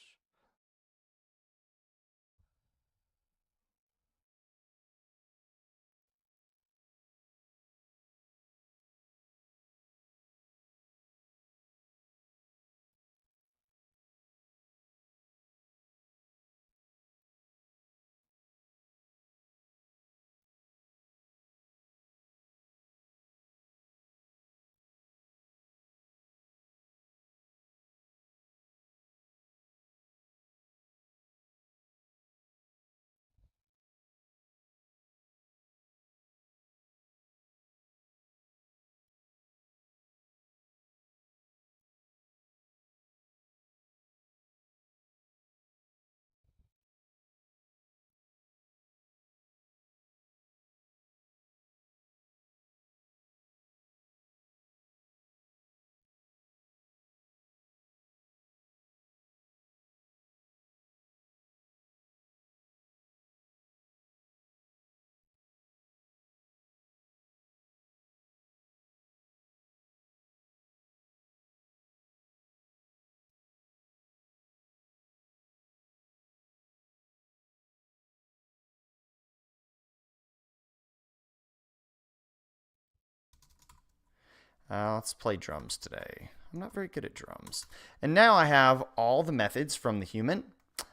Let's play drums today. I'm not very good at drums. And now I have all the methods from the human,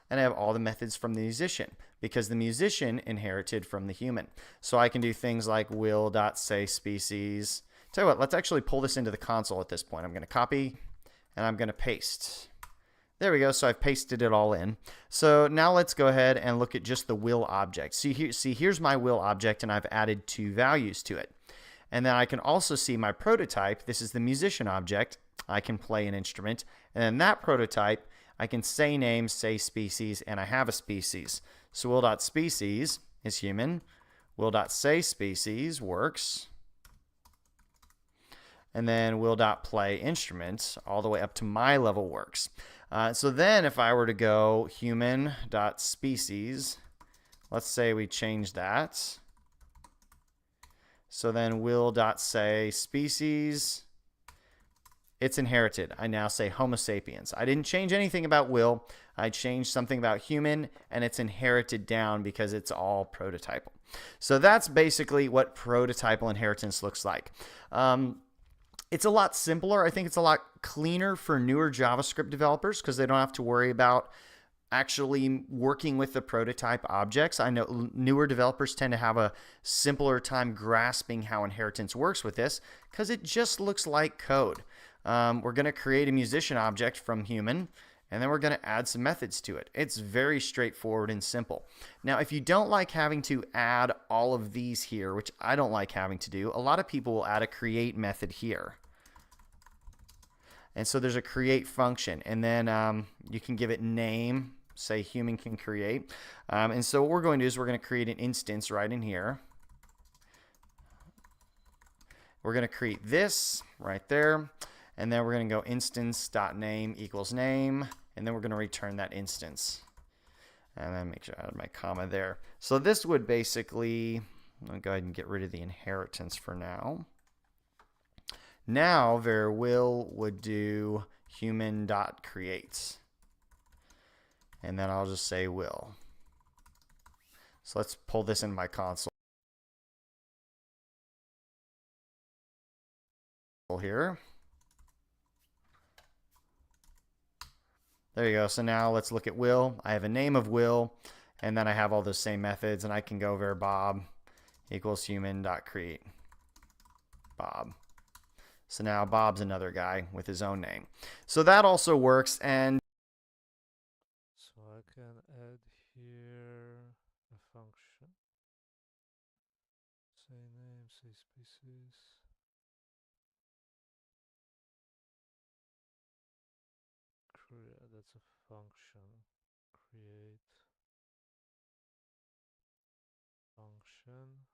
and I have all the methods from the musician, because the musician inherited from the human. So I can do things like will.saySpecies. Tell you what, let's actually pull this into the console at this point. I'm going to copy, and I'm going to paste. There we go. So I've pasted it all in. So now let's go ahead and look at just the will object. See, here's my will object, and I've added 2 values to it. And then I can also see my prototype. This is the musician object. I can play an instrument. And then that prototype, I can say name, say species, and I have a species. So will.species is human. Will.saySpecies works. And then will.play instrument all the way up to my level works. So then if I were to go human.species, let's say we change that. So then will.saySpecies, it's inherited. I now say Homo sapiens. I didn't change anything about will. I changed something about human, and it's inherited down because it's all prototypal. So that's basically what prototypal inheritance looks like. It's a lot simpler. I think it's a lot cleaner for newer JavaScript developers because they don't have to worry about actually working with the prototype objects. I know newer developers tend to have a simpler time grasping how inheritance works with this because it just looks like code. We're going to create a musician object from human, and then we're going to add some methods to it. It's very straightforward and simple. Now, if you don't like having to add all of these here, which I don't like having to do, a lot of people will add a create method here. And so there's a create function, and then you can give it name, say human can create. And so what we're going to do is we're going to create an instance right in here. We're going to create this right there, and then we're going to go instance.name equals name, and then we're going to return that instance. And then make sure I add my comma there. So this would basically, I'll go ahead and get rid of the inheritance for now. Now var_will would do human.create. And then I'll just say will. So let's pull this in my console here. There you go. So now let's look at will. I have a name of will, and then I have all those same methods, and I can go var bob equals human.create Bob. So now Bob's another guy with his own name. So that also works. And So I can add here a function. Say name, say species. That's a function. Create function.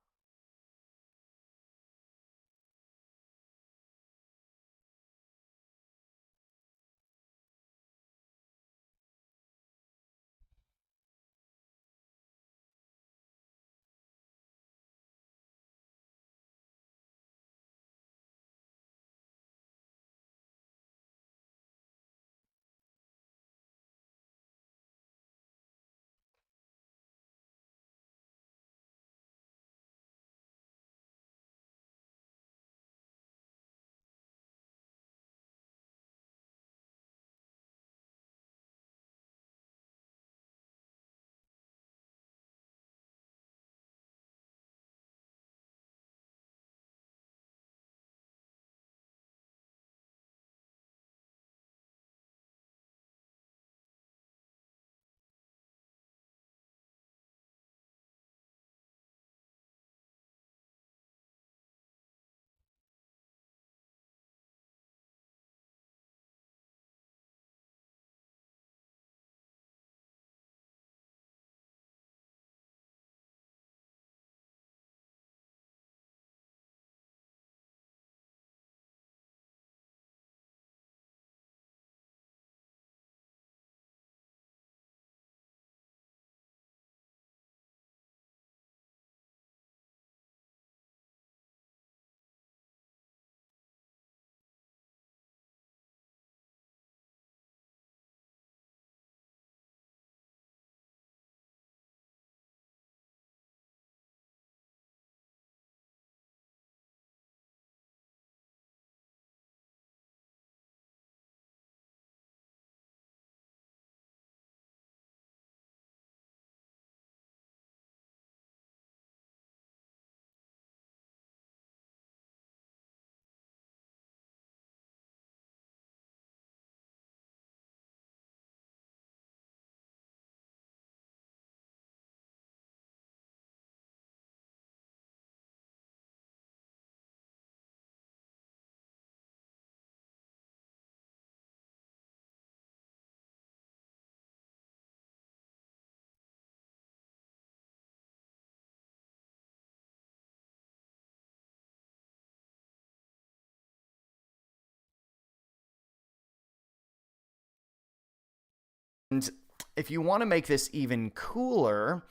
And if you want to make this even cooler,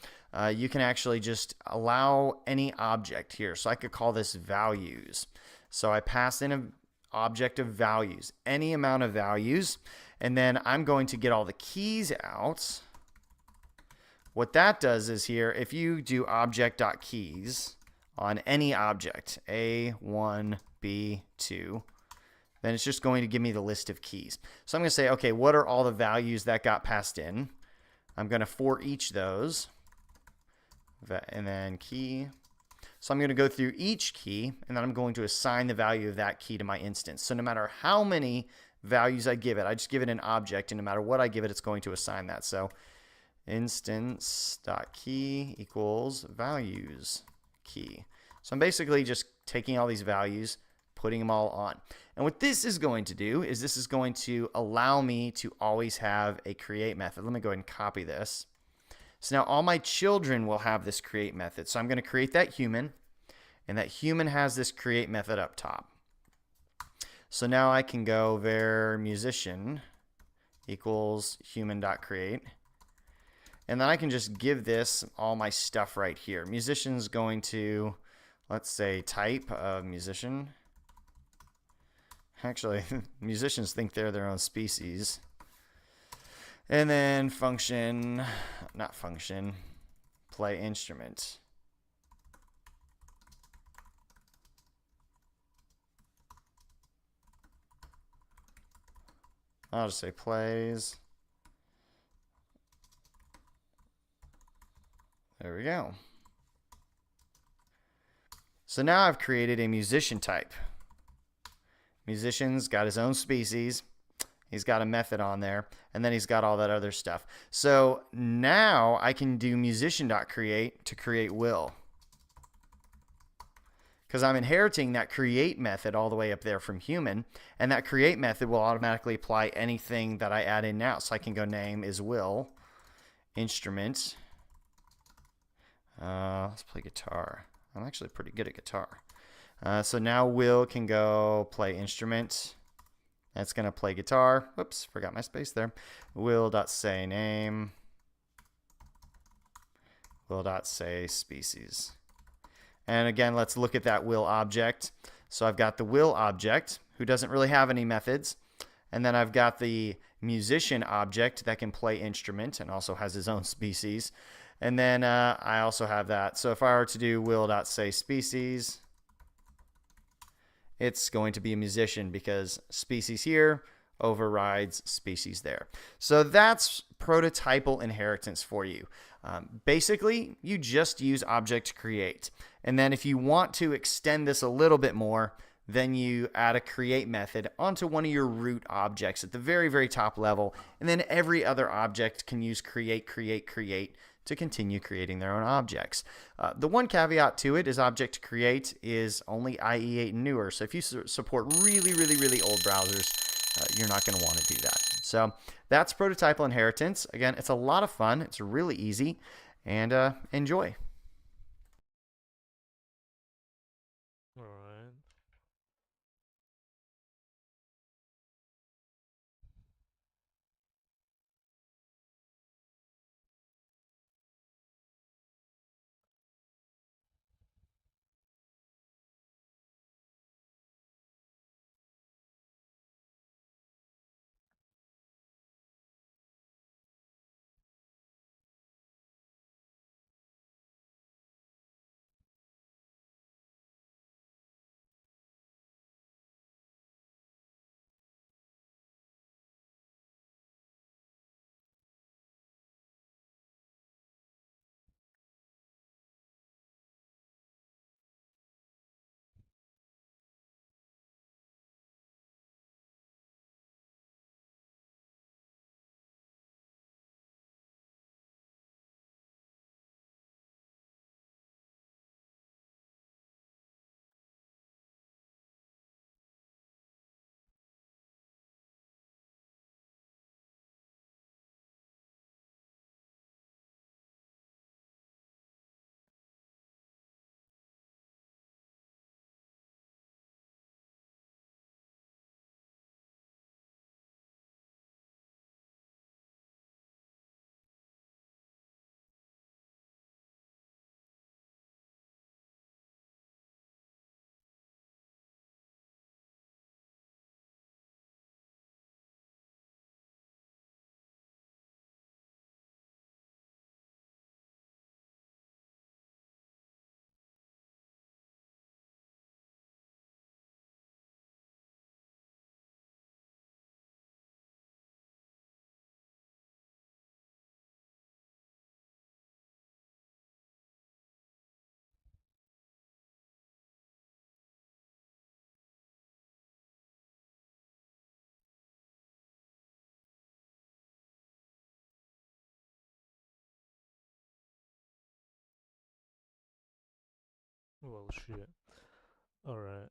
you can actually just allow any object here. So I could call this values. So I pass in an object of values, any amount of values, and then I'm going to get all the keys out. What that does is here, if you do object.keys on any object, A1, B2, then it's just going to give me the list of keys. So I'm going to say, okay, what are all the values that got passed in? I'm going to for each those, and then key. So I'm going to go through each key, and then I'm going to assign the value of that key to my instance. So no matter how many values I give it, I just give it an object, and no matter what I give it, it's going to assign that. So instance.key equals values key. So I'm basically just taking all these values, putting them all on. And what this is going to do is this is going to allow me to always have a create method. Let me go ahead and copy this. So now all my children will have this create method. So I'm going to create that human, and that human has this create method up top. So now I can go var musician equals human.create. And then I can just give this all my stuff right here. Musician's going to, let's say, type of musician. Actually, musicians think they're their own species. And then function, not function, play instrument. I'll just say plays. There we go. So now I've created a musician type. Musician's got his own species. He's got a method on there, and then he's got all that other stuff. So now I can do musician.create to create will, because I'm inheriting that create method all the way up there from human, and that create method will automatically apply anything that I add in now. So I can go name is will, instrument. Let's play guitar. I'm actually pretty good at guitar. So now will can go play instrument. That's going to play guitar. Whoops, forgot my space there. Will.say name. Will.say species. And again, let's look at that will object. So I've got the will object, who doesn't really have any methods. And then I've got the musician object that can play instrument and also has his own species. And then I also have that. So if I were to do will.say species, it's going to be a musician because species here overrides species there. So that's prototypal inheritance for you. Basically, you just use object create. And then if you want to extend this a little bit more, then you add a create method onto one of your root objects at the very, very top level. And then every other object can use create, create, create to continue creating their own objects. The one caveat to it is object create is only IE8 and newer. So if you support really, really, really old browsers, you're not going to want to do that. So that's prototypal inheritance. Again, it's a lot of fun. It's really easy. And enjoy. All right. Well, shit. Alright.